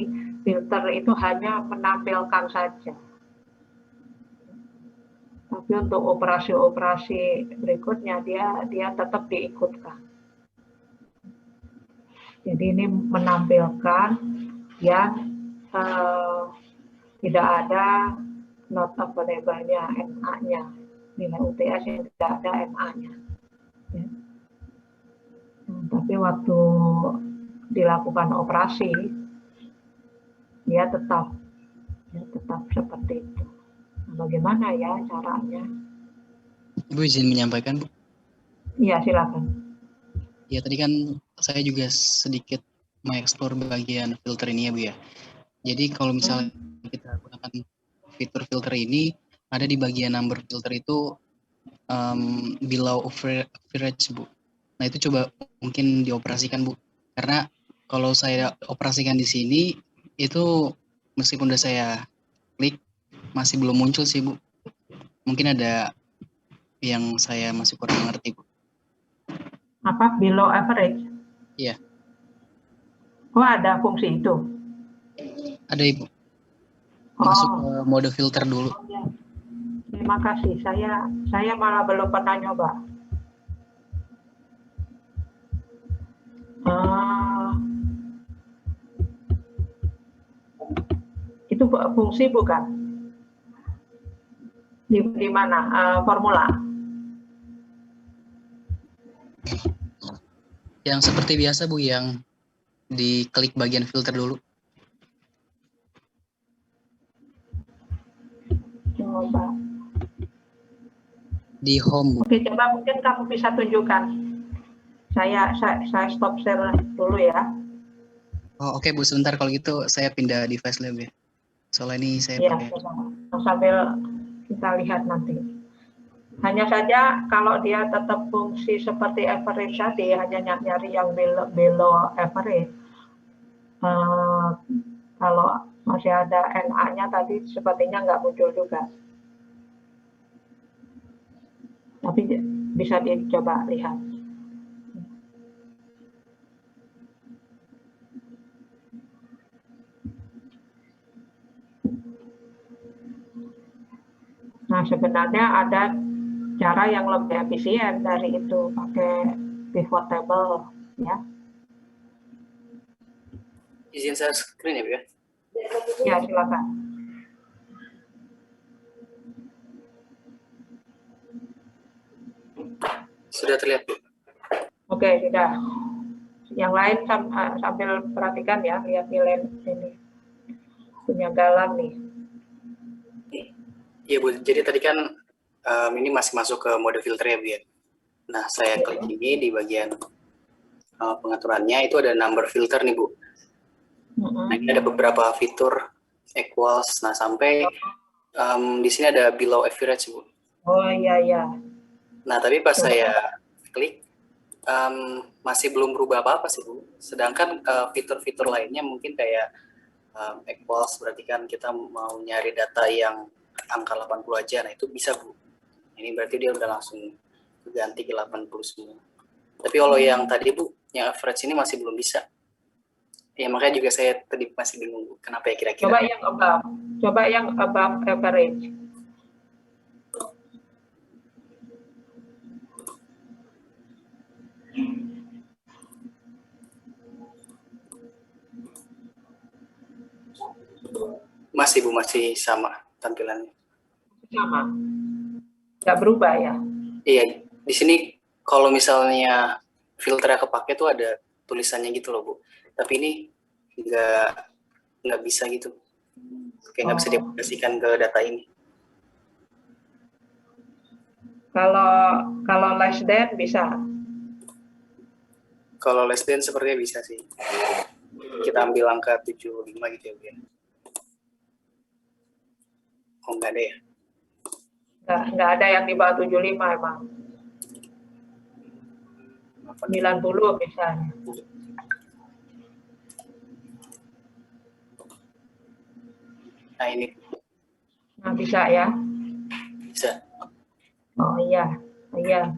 filter itu hanya menampilkan saja. Tapi untuk operasi-operasi berikutnya dia tetap diikutkan. Jadi ini menampilkan yang tidak ada not available-nya, NA-nya, nilai UTS yang tidak ada NA-nya. Ya. Tapi waktu dilakukan operasi, dia tetap seperti itu. Nah, bagaimana ya caranya? Ibu izin menyampaikan, Bu? Iya, silakan. Ya, tadi kan saya juga sedikit mengeksplor bagian filter ini ya, Bu ya. Jadi kalau misalnya kita gunakan fitur filter ini, ada di bagian number filter itu below average, Bu. Nah, itu coba mungkin dioperasikan, Bu. Karena kalau saya operasikan di sini, itu meskipun udah saya klik, masih belum muncul sih, Bu. Mungkin ada yang saya masih kurang ngerti, Bu. Apa? Below average? Iya. Oh, ada fungsi itu? Ada, Ibu. Masuk ke mode filter dulu. Oh, ya. Terima kasih. Saya malah belum pernah nyoba. Itu fungsi bukan? Di mana? Formula? Yang seperti biasa, Bu, yang diklik bagian filter dulu. Coba. Di home, Bu. Oke, coba mungkin kamu bisa tunjukkan. Saya stop share dulu ya. Oh, oke, Bu, sebentar kalau gitu saya pindah device lab ya. Soalnya ini saya Iya, pakai. sambil kita lihat nanti. Hanya saja kalau dia tetap fungsi seperti average tadi, hanya nyari yang below average, kalau masih ada NA-nya tadi sepertinya nggak muncul juga. Tapi bisa dicoba lihat. Nah, sebenarnya ada cara yang lebih efisien dari itu, pakai pivot table, ya. Izin share screen ya, Bu ya? Ya, silakan. Sudah terlihat, Bu? Oke, sudah. Yang lain sambil perhatikan ya, lihat nilai ini. Punya galang nih. Iya, Bu. Jadi tadi kan ini masih masuk ke mode filter ya, Bu ya. Nah, saya klik ini di bagian pengaturannya itu ada number filter nih, Bu. Nah, ini ada beberapa fitur equals. Nah, sampai di sini ada below average, Bu. Oh iya iya. Nah, tapi pas saya klik masih belum berubah apa-apa sih, Bu. Sedangkan fitur-fitur lainnya mungkin kayak equals, berarti kan kita mau nyari data yang angka 80 aja. Nah, itu bisa, Bu. Ini berarti dia udah langsung ganti ke 80 semua. Tapi kalau yang tadi, Bu, yang average ini masih belum bisa. Ya, makanya juga saya tadi masih bingung, Bu, kenapa ya kira-kira. Coba yang above. Coba yang above average. Masih, Bu, masih sama tampilannya. Sama. Nggak berubah ya? Iya, di sini kalau misalnya filternya kepake tuh ada tulisannya gitu loh, Bu. Tapi ini nggak bisa gitu. Kayak nggak bisa diaplikasikan ke data ini. Kalau less than bisa. Kalau less than sepertinya bisa sih. Kita ambil angka 75 gitu ya, Bu ya. Oh, nggak ada ya? Nggak ada yang di bawah 75 emang. 90 misalnya. Nah, ini. Nah, bisa ya? Bisa. Oh iya, iya.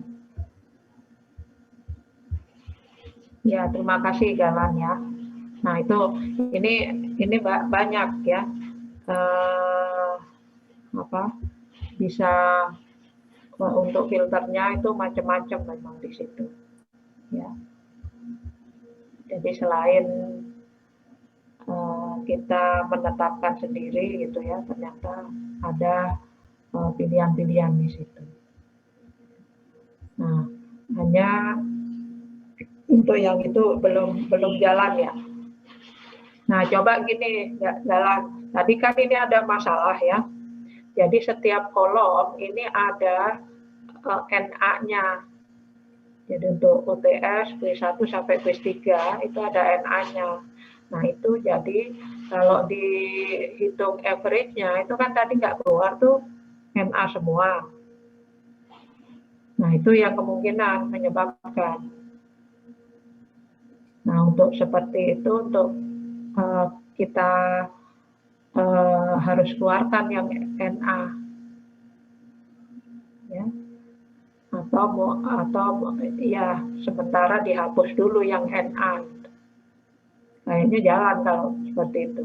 Ya, terima kasih Galan ya. Nah, itu ini banyak ya. Bisa untuk filternya itu macam-macam memang di situ. Ya. Jadi selain kita menetapkan sendiri gitu ya, ternyata ada pilihan-pilihan di situ. Nah, hanya untuk yang itu belum jalan ya. Nah, coba gini, jalan. Tadi kan ini ada masalah ya. Jadi setiap kolom ini ada NA-nya. Jadi untuk UTS, Q1 sampai Q3 itu ada NA-nya. Nah, itu jadi kalau dihitung average-nya, itu kan tadi nggak keluar tuh NA semua. Nah, itu yang kemungkinan menyebabkan. Nah, untuk seperti itu, untuk kita harus keluarkan yang NA. Ya. Atau ya sementara dihapus dulu yang NA. Kayaknya jalan kalau seperti itu.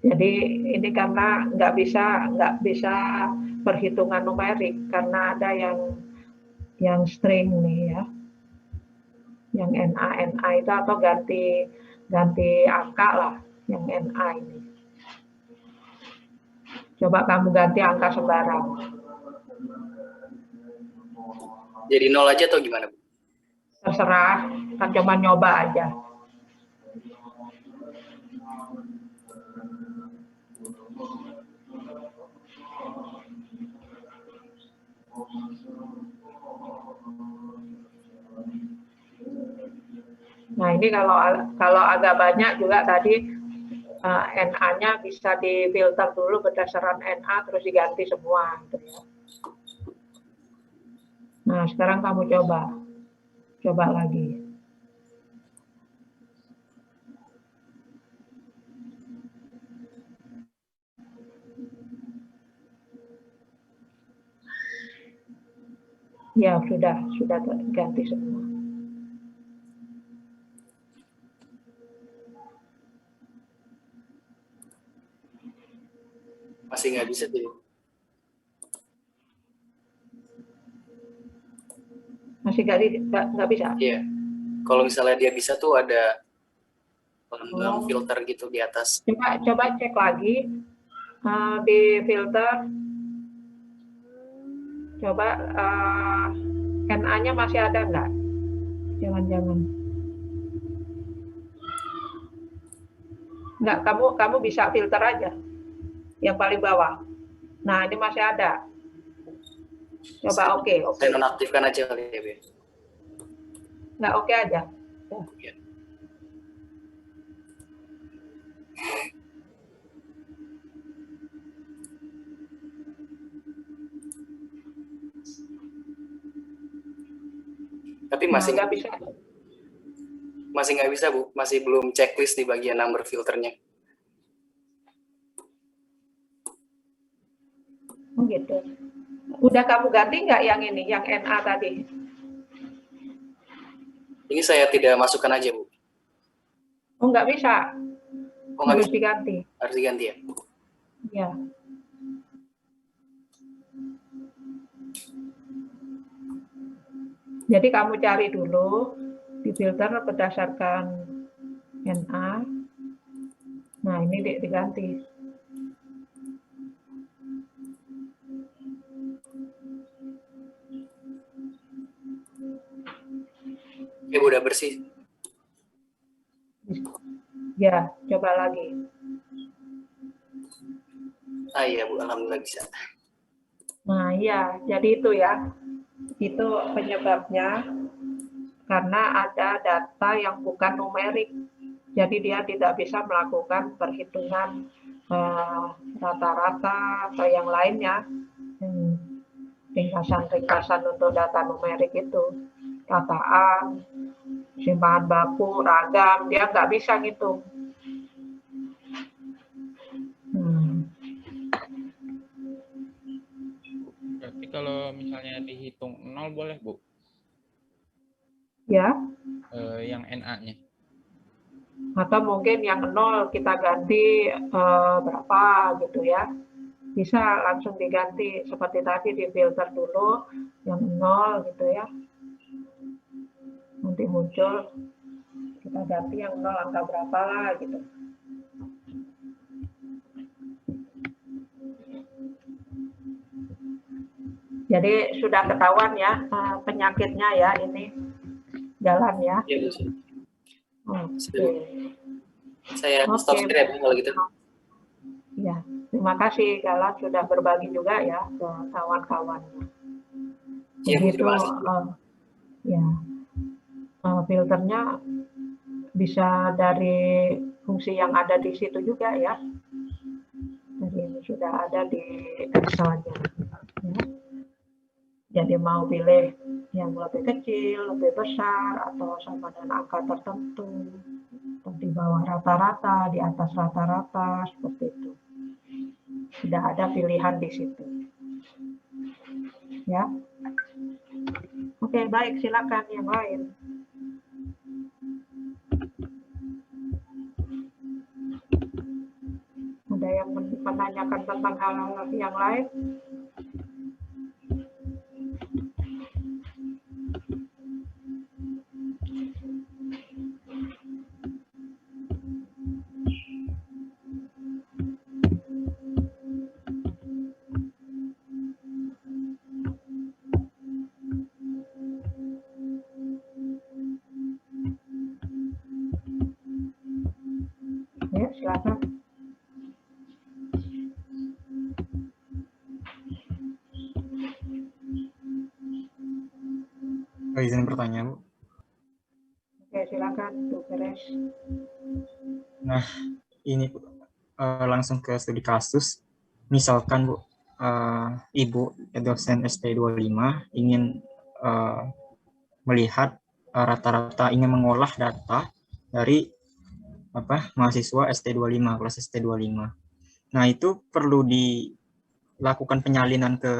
Jadi ini karena nggak bisa perhitungan numerik karena ada yang string nih ya, yang NA itu atau ganti angka lah yang NA ini. Coba kamu ganti angka sembarang. Jadi 0 aja atau gimana, Bu? Terserah, kan cuma nyoba aja. Nah, ini kalau agak banyak juga tadi NA-nya bisa difilter dulu berdasarkan NA terus diganti semua gitu ya. Nah, sekarang kamu coba lagi. Ya, sudah ganti semua. Masih nggak bisa tuh. Masih nggak bisa? Iya. Kalau misalnya dia bisa tuh ada lambang filter gitu di atas. Coba cek lagi di filter. Coba NA-nya masih ada nggak? Jangan-jangan. Nggak, kamu bisa filter aja. Yang paling bawah. Nah, ini masih ada. Coba oke. Saya nonaktifkan aja kali ya, Bu. Nggak oke aja. Ya. Tapi masih nggak bisa. Masih nggak bisa, Bu. Masih belum checklist di bagian number filternya. Oh gitu. Udah kamu ganti nggak yang ini, yang NA tadi? Ini saya tidak masukkan aja, Bu. Oh nggak bisa. Oh, nggak Harus bisa. diganti. Harus diganti ya? Ya. Jadi kamu cari dulu di filter berdasarkan NA. Nah, ini diganti. Ya, Bu, udah bersih. Ya, coba lagi. Ah iya, Bu, alhamdulillah bisa. Nah, iya, jadi itu ya. Itu penyebabnya karena ada data yang bukan numerik. Jadi dia tidak bisa melakukan perhitungan rata-rata atau yang lainnya. Ringkasan-ringkasan untuk data numerik itu. Rataan, simpanan baku, ragam, dia nggak bisa ngitung. Berarti kalau misalnya dihitung 0 boleh, Bu? Ya. Yang NA-nya. Atau mungkin yang 0 kita ganti berapa gitu ya. Bisa langsung diganti seperti tadi di filter dulu yang 0 gitu ya. Nanti muncul kita ganti yang 0 angka berapa lah gitu. Jadi sudah ketahuan ya penyakitnya ya ini jalan ya. Iya, Bu. Oke. Saya stop share ya, kalau gitu. Ya, terima kasih Galan sudah berbagi juga ya ke kawan-kawannya. Iya, Bu, Begitu terima kasih. ya. Filternya bisa dari fungsi yang ada di situ juga ya. Jadi ini sudah ada di Excel-nya. Ya. Jadi mau pilih yang lebih kecil, lebih besar, atau sama dengan angka tertentu, atau di bawah rata-rata, di atas rata-rata, seperti itu. Sudah ada pilihan di situ. Ya. Oke, baik, silakan yang lain. Ada yang menanyakan tentang hal-hal yang lain? Ya, silakan. Izin bertanya, Bu. Oke, silakan, Bu Beres. Nah, ini langsung ke studi kasus. Misalkan Bu, Ibu dosen ST25 ingin melihat rata-rata, ingin mengolah data dari mahasiswa ST25, kelas ST25. Nah, itu perlu dilakukan penyalinan ke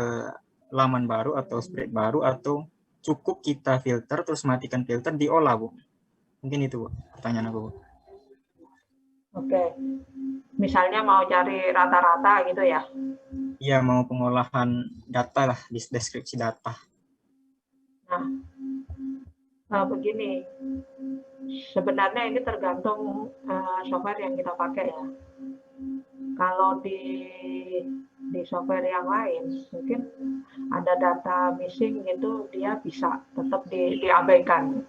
laman baru atau spread baru, atau cukup kita filter terus matikan filter diolah, Bu? Mungkin itu, Bu, pertanyaan aku, Bu. Oke. Misalnya mau cari rata-rata gitu ya? Iya, mau pengolahan data lah, deskripsi data. Nah, begini. Sebenarnya ini tergantung software yang kita pakai ya. Kalau di software yang lain, mungkin ada data missing itu dia bisa tetap diabaikan.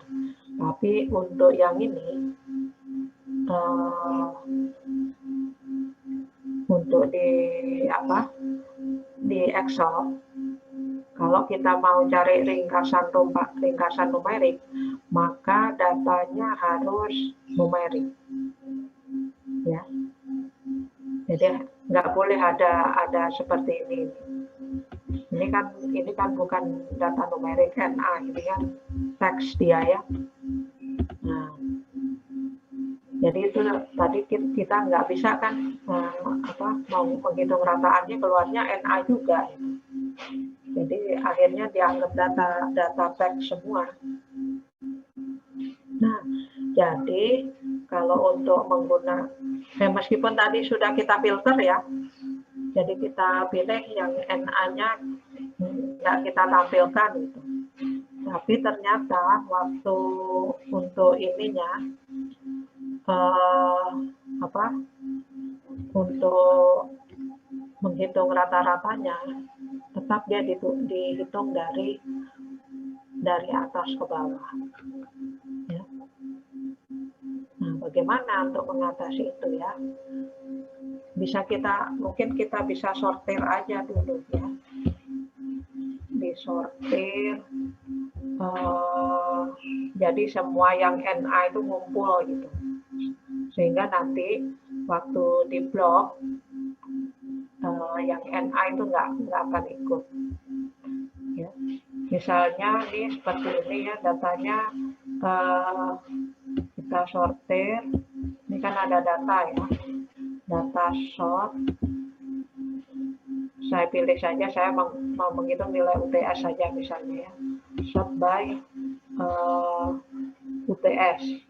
Tapi untuk yang ini, untuk di Excel, kalau kita mau cari ringkasan numerik, maka datanya harus numerik, ya. Jadi nggak boleh ada seperti ini. Ini kan bukan data numerik NA, ini kan teks dia ya. Nah, jadi itu tadi kita nggak bisa kan mau menghitung rataannya keluarnya NA juga. Jadi akhirnya dianggap data teks semua. Nah, jadi kalau untuk menggunakan, meskipun tadi sudah kita filter ya, jadi kita pilih yang NA-nya nggak kita tampilkan gitu. Tapi ternyata waktu untuk ininya, untuk menghitung rata-ratanya, tetap dia dihitung dari atas ke bawah. Ya. Nah, bagaimana untuk mengatasi itu ya? Mungkin kita bisa sortir aja dulu ya. Disortir, jadi semua yang NA itu ngumpul gitu. Sehingga nanti waktu di blok, yang NA itu nggak akan ikut. Ya. Misalnya ini seperti ini ya, datanya kita sortir. Ini kan ada data ya, data sort. Saya pilih saja, saya mau menghitung nilai UTS saja misalnya ya. Sort by UTS.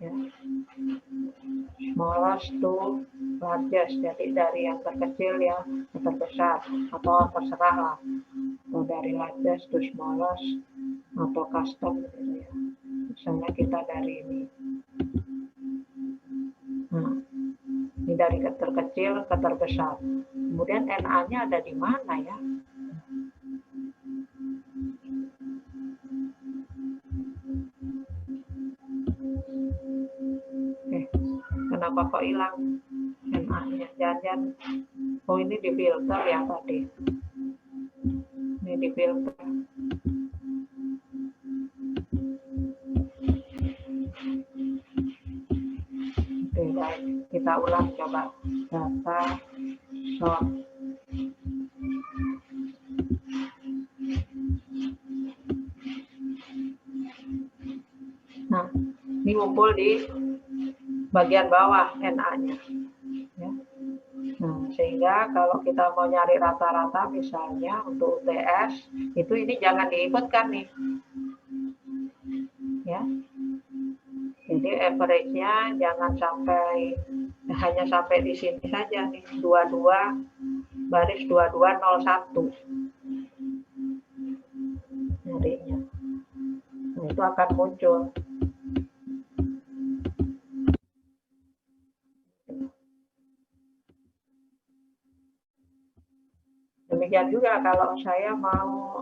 Ya. Smallest to largest, jadi dari yang terkecil ya ke terbesar, atau terserah lah, atau dari largest to smallest, atau custom gitu ya. Misalnya kita dari ini. Nah, ini dari terkecil ke terbesar. Kemudian NA-nya ada di mana ya? Kenapa kok hilang NA-nya? Jangan, oh ini di filter ya tadi. Ini di filter. Oke, baik. Kita ulang coba. Data sort. Nah, ini ngumpul di bagian bawah NA-nya. Ya. Nah, sehingga kalau kita mau nyari rata-rata misalnya untuk UTS, itu ini jangan diikutkan nih. Ya. Jadi average-nya jangan sampai, hanya sampai di sini saja nih, 22 baris 2201. Nyarinya. Nah, itu akan muncul. Demikian juga kalau saya mau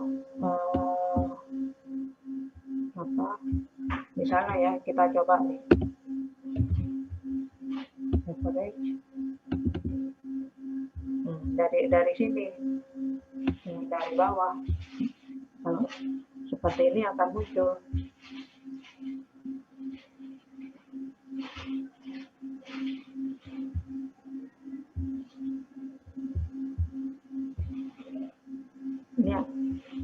misalnya ya, kita coba nih average. Dari sini, dari bawah, kalau seperti ini akan muncul.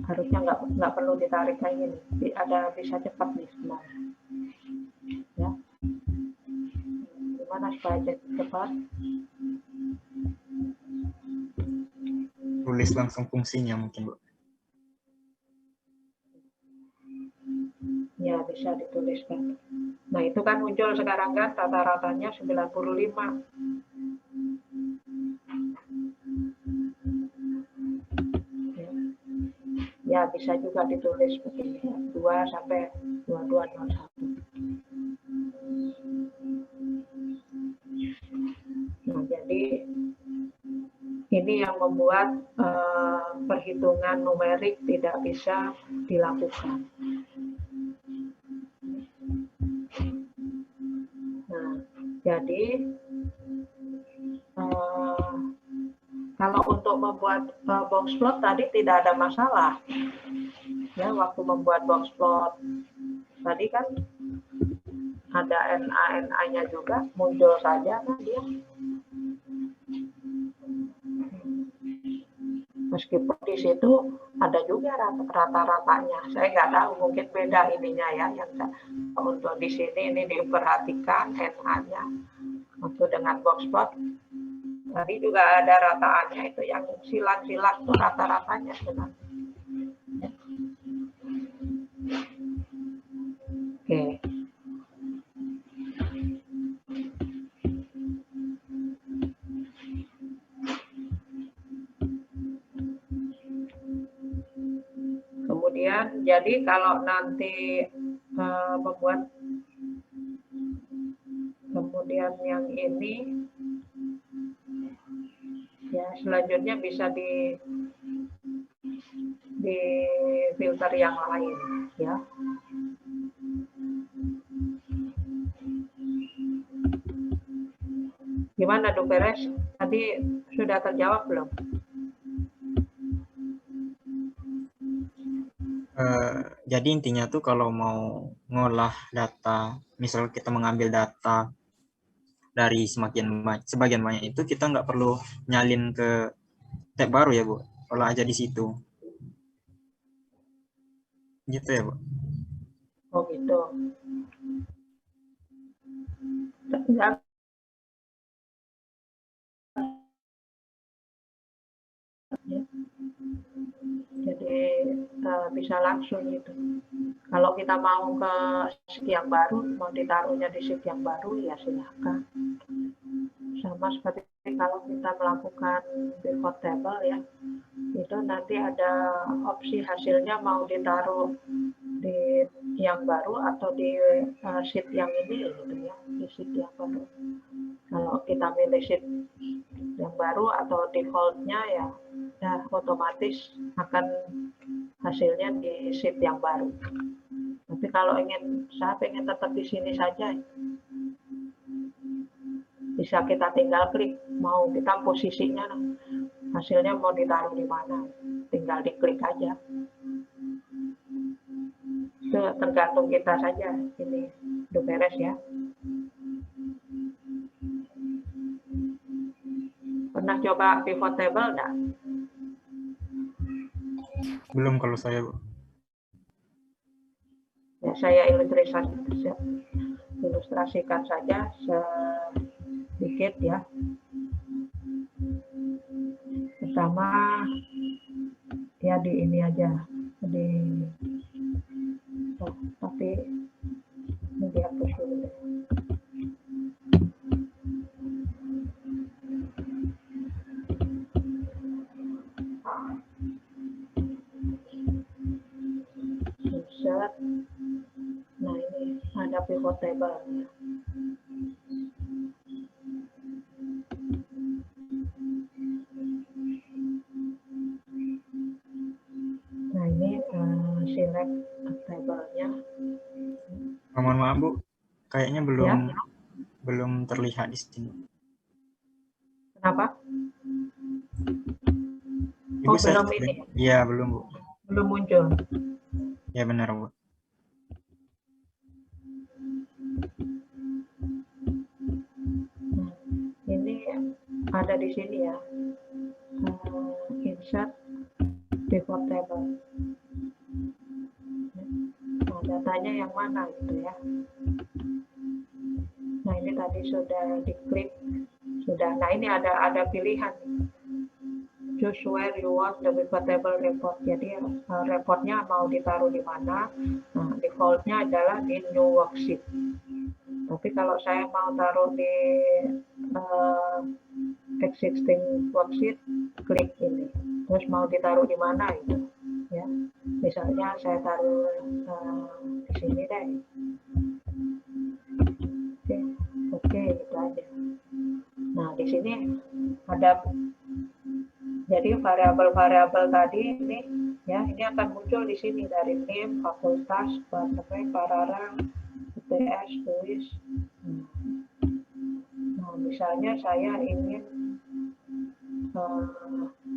harusnya nggak perlu ditarik kayak gini. Ada bisa cepat nih sebenarnya. Ya. Gimana supaya cepat? Tulis langsung fungsinya mungkin, Bu. Ya, bisa dituliskan. Nah, itu kan muncul sekarang kan rata-ratanya 95. Ya, bisa juga ditulis begini ya, 2 sampai 2201. Nah, jadi ini yang membuat perhitungan numerik tidak bisa dilakukan. Nah, jadi kalau untuk membuat box plot tadi tidak ada masalah. Ya, waktu membuat box plot tadi kan ada NA-NA-nya juga, muncul saja kan dia. Meskipun di situ ada juga rata-ratanya. Saya nggak tahu, mungkin beda ininya ya. Yang untuk di sini ini diperhatikan NA-nya. Waktu dengan box plot tadi juga ada rataannya, itu yang silang-silang itu rata-ratanya sebenarnya. Oke. Kemudian jadi kalau nanti membuat kemudian yang ini ya selanjutnya bisa di filter yang lain ya. Gimana Du Peres? Tadi sudah terjawab belum? Jadi intinya tuh kalau mau ngolah data, misal kita mengambil data dari sebagian banyak itu, kita nggak perlu nyalin ke tab baru ya, Bu. Olah aja di situ. Gitu ya, Bu. Oh gitu. Ya. Jadi bisa langsung gitu. Kalau kita mau ke sheet yang baru, mau ditaruhnya di sheet yang baru, ya silakan. Sama seperti kalau kita melakukan pivot table ya, itu nanti ada opsi hasilnya mau ditaruh di yang baru atau di sheet yang ini gitu ya, di sheet yang baru. Kalau kita milih sheet yang baru atau defaultnya ya otomatis akan hasilnya di sheet yang baru. Tapi kalau saya pengen tetap di sini saja, bisa kita tinggal klik mau kita posisinya hasilnya mau ditaruh di mana, tinggal diklik aja. Itu tergantung kita saja. Ini udah beres ya. Pernah coba pivot table enggak? Belum kalau saya, Bu. Ya, saya ilustrasikan saja sedikit ya. Pertama ya di ini aja, tapi ini dihapus dulu deh. Insert. Nah ini ada pivot table. Nah ini select table-nya. Mohon maaf, Bu. Kayaknya belum terlihat di sini. Kenapa? Ibu belum ini. Iya, belum, Bu. Belum muncul. Ya benar, Bu. Nah, ini ada di sini ya. Insert pivot table. datanya yang mana gitu ya. Nah ini tadi sudah diklik, sudah. Nah ini ada pilihan. Choose where you want the pivot table report. Jadi reportnya mau ditaruh di mana. Nah defaultnya adalah di new worksheet. Tapi kalau saya mau taruh di existing worksheet, klik ini. Terus mau ditaruh di mana itu, ya. Misalnya saya taruh di sini deh. Oke, itu aja. Nah di sini ada, jadi variabel-variabel tadi ini, ya, ini akan muncul di sini dari name, fakultas, departemen, paralel, UTS, tulis. Nah, misalnya saya ingin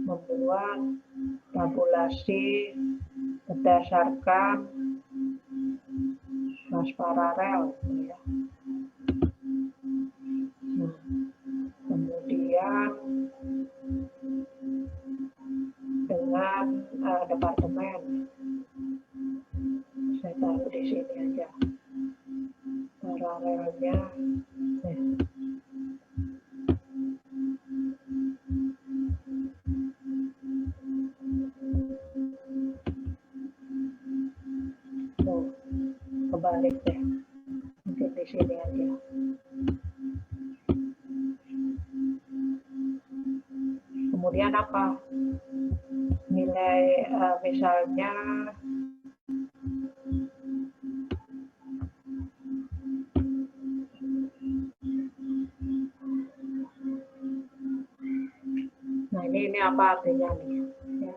membuat tabulasi berdasarkan kelas paralel, ya. Nah, kemudian dengan departemen, saya taruh di sini aja paralelnya. Kebalik deh, mungkin di sini aja. Kemudian apa? Nilai misalnya nah ini apa artinya nih? Ya.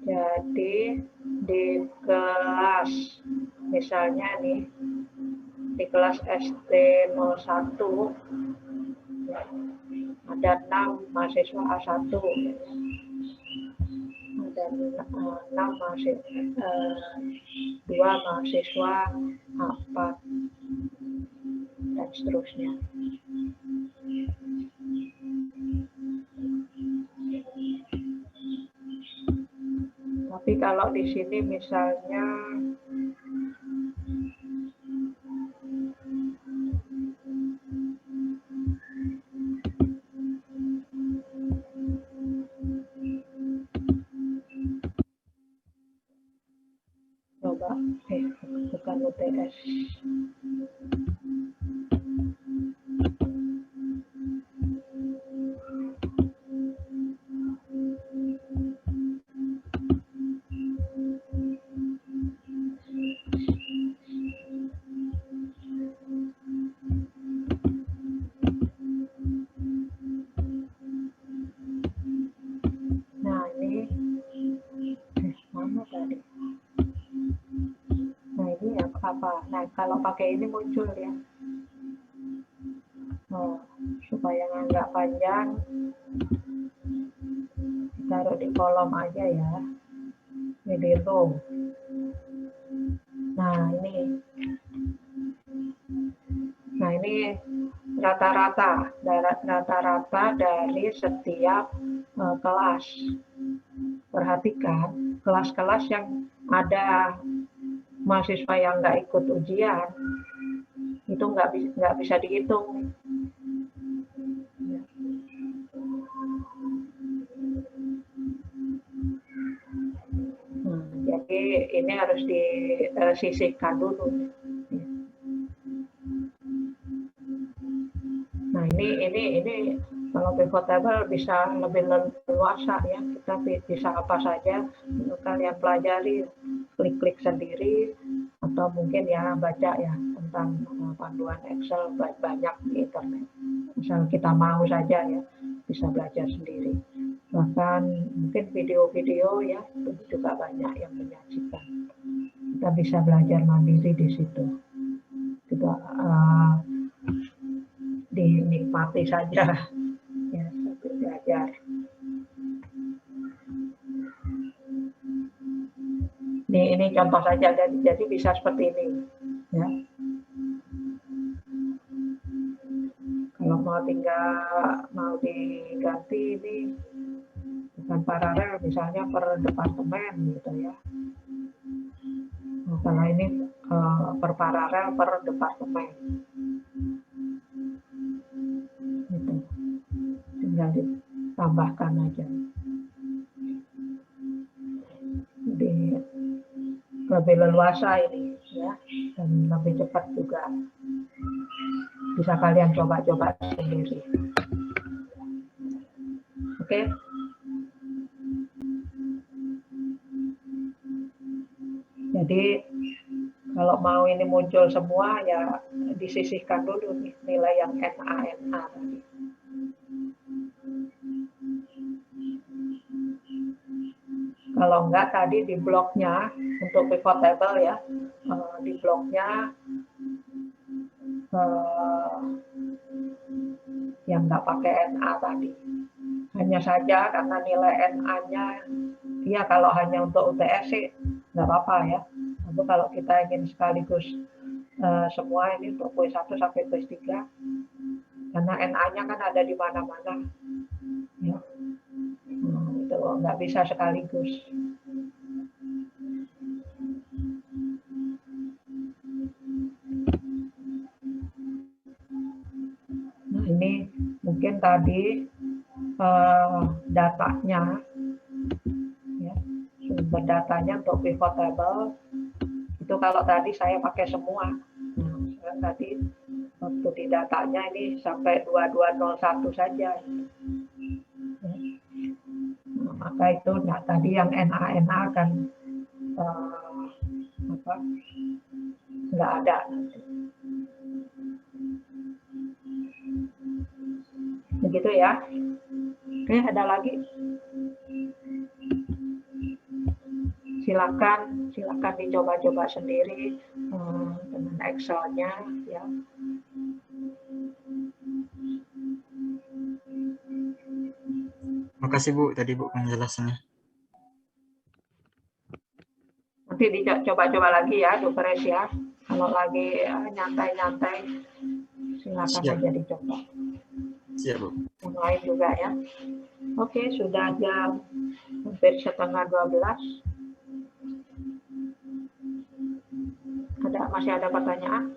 Jadi di kelas, misalnya nih, di kelas ST01 ya, ada 6 mahasiswa A1, ada 6 mahasiswa, 2 mahasiswa A4, dan seterusnya. Tapi kalau di sini misalnya coba, bukan UTS. Nah ini mana tadi? Nah ini apa? Nah kalau pakai ini muncul ya. Oh, supaya nggak panjang, taruh di kolom aja ya. Ini di row. Nah ini rata-rata dari setiap kelas. Perhatikan kelas-kelas yang ada mahasiswa yang nggak ikut ujian itu nggak bisa dihitung. Nah, jadi ini harus disisihkan dulu. Nah ini kalau pivot table bisa lebih leluasa ya, kita bisa apa saja kalian pelajari, klik-klik sendiri, atau mungkin ya baca ya tentang panduan Excel banyak di internet. Misal kita mau saja ya bisa belajar sendiri. Bahkan mungkin video-video ya itu juga banyak yang menyajikan. Kita bisa belajar mandiri di situ. Juga dinikmati saja ya sambil belajar. Ini contoh saja, jadi bisa seperti ini ya. Kalau mau diganti ini bukan paralel, misalnya per departemen gitu ya. Oh, Kalau ini per paralel per departemen. Gitu. Tinggal ditambahkan aja. Jadi lebih leluasa ini ya, dan lebih cepat juga. Bisa kalian coba-coba sendiri. Oke. Jadi kalau mau ini muncul semua ya disisihkan dulu nih nilai yang NA tadi. Kalau enggak tadi di bloknya untuk pivot table ya, di bloknya yang enggak pakai NA tadi. Hanya saja karena nilai NA-nya, ya kalau hanya untuk UTS sih nggak apa-apa ya. Tapi kalau kita ingin sekaligus semua ini untuk kuis 1 sampai kuis 3, karena NA-nya kan ada di mana-mana. Ya. Itu nggak bisa sekaligus. Nah ini mungkin tadi datanya, ya, sumber datanya untuk pivot table itu kalau tadi saya pakai semua. Nah, saya tadi waktu di datanya ini sampai 2201 saja. Nah, maka itu nah, tadi yang NA kan nggak ada. Begitu ya. Oke, ada lagi? Silakan dicoba-coba sendiri dengan Excel-nya ya. Makasih Bu, tadi Bu penjelasannya. Nanti dicoba-coba lagi ya, Dupres ya. Kalau lagi nyantai-nyantai, silakan Siap. aja dicoba. Siap Bu. Yang lain juga ya. Oke, sudah jam hampir setengah 12. Masih ada pertanyaan?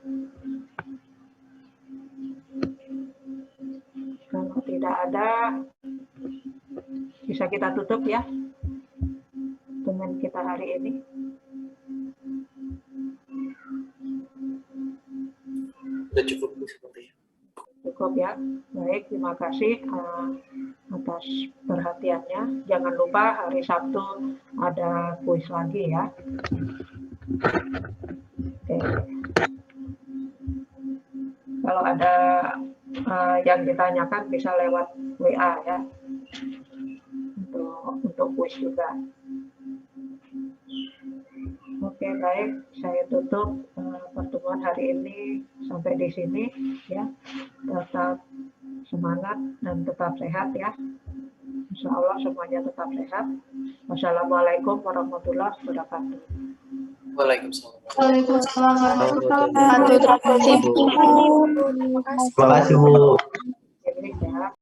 Kalau tidak ada, bisa kita tutup ya dengan kita hari ini. Sudah cukup sepertinya. Cukup ya. Baik, terima kasih atas perhatiannya. Jangan lupa hari Sabtu ada kuis lagi ya. Oke. Kalau ada yang ditanyakan bisa lewat WA ya. Untuk kuis juga. Oke, baik. Saya tutup pertemuan hari ini sampai di sini ya. Tetap semangat dan tetap sehat ya. Insya Allah semuanya tetap sehat. Wassalamualaikum warahmatullahi wabarakatuh. Waalaikumsalam. Waalaikumsalam warahmatullahi wabarakatuh. Terima kasih Bu.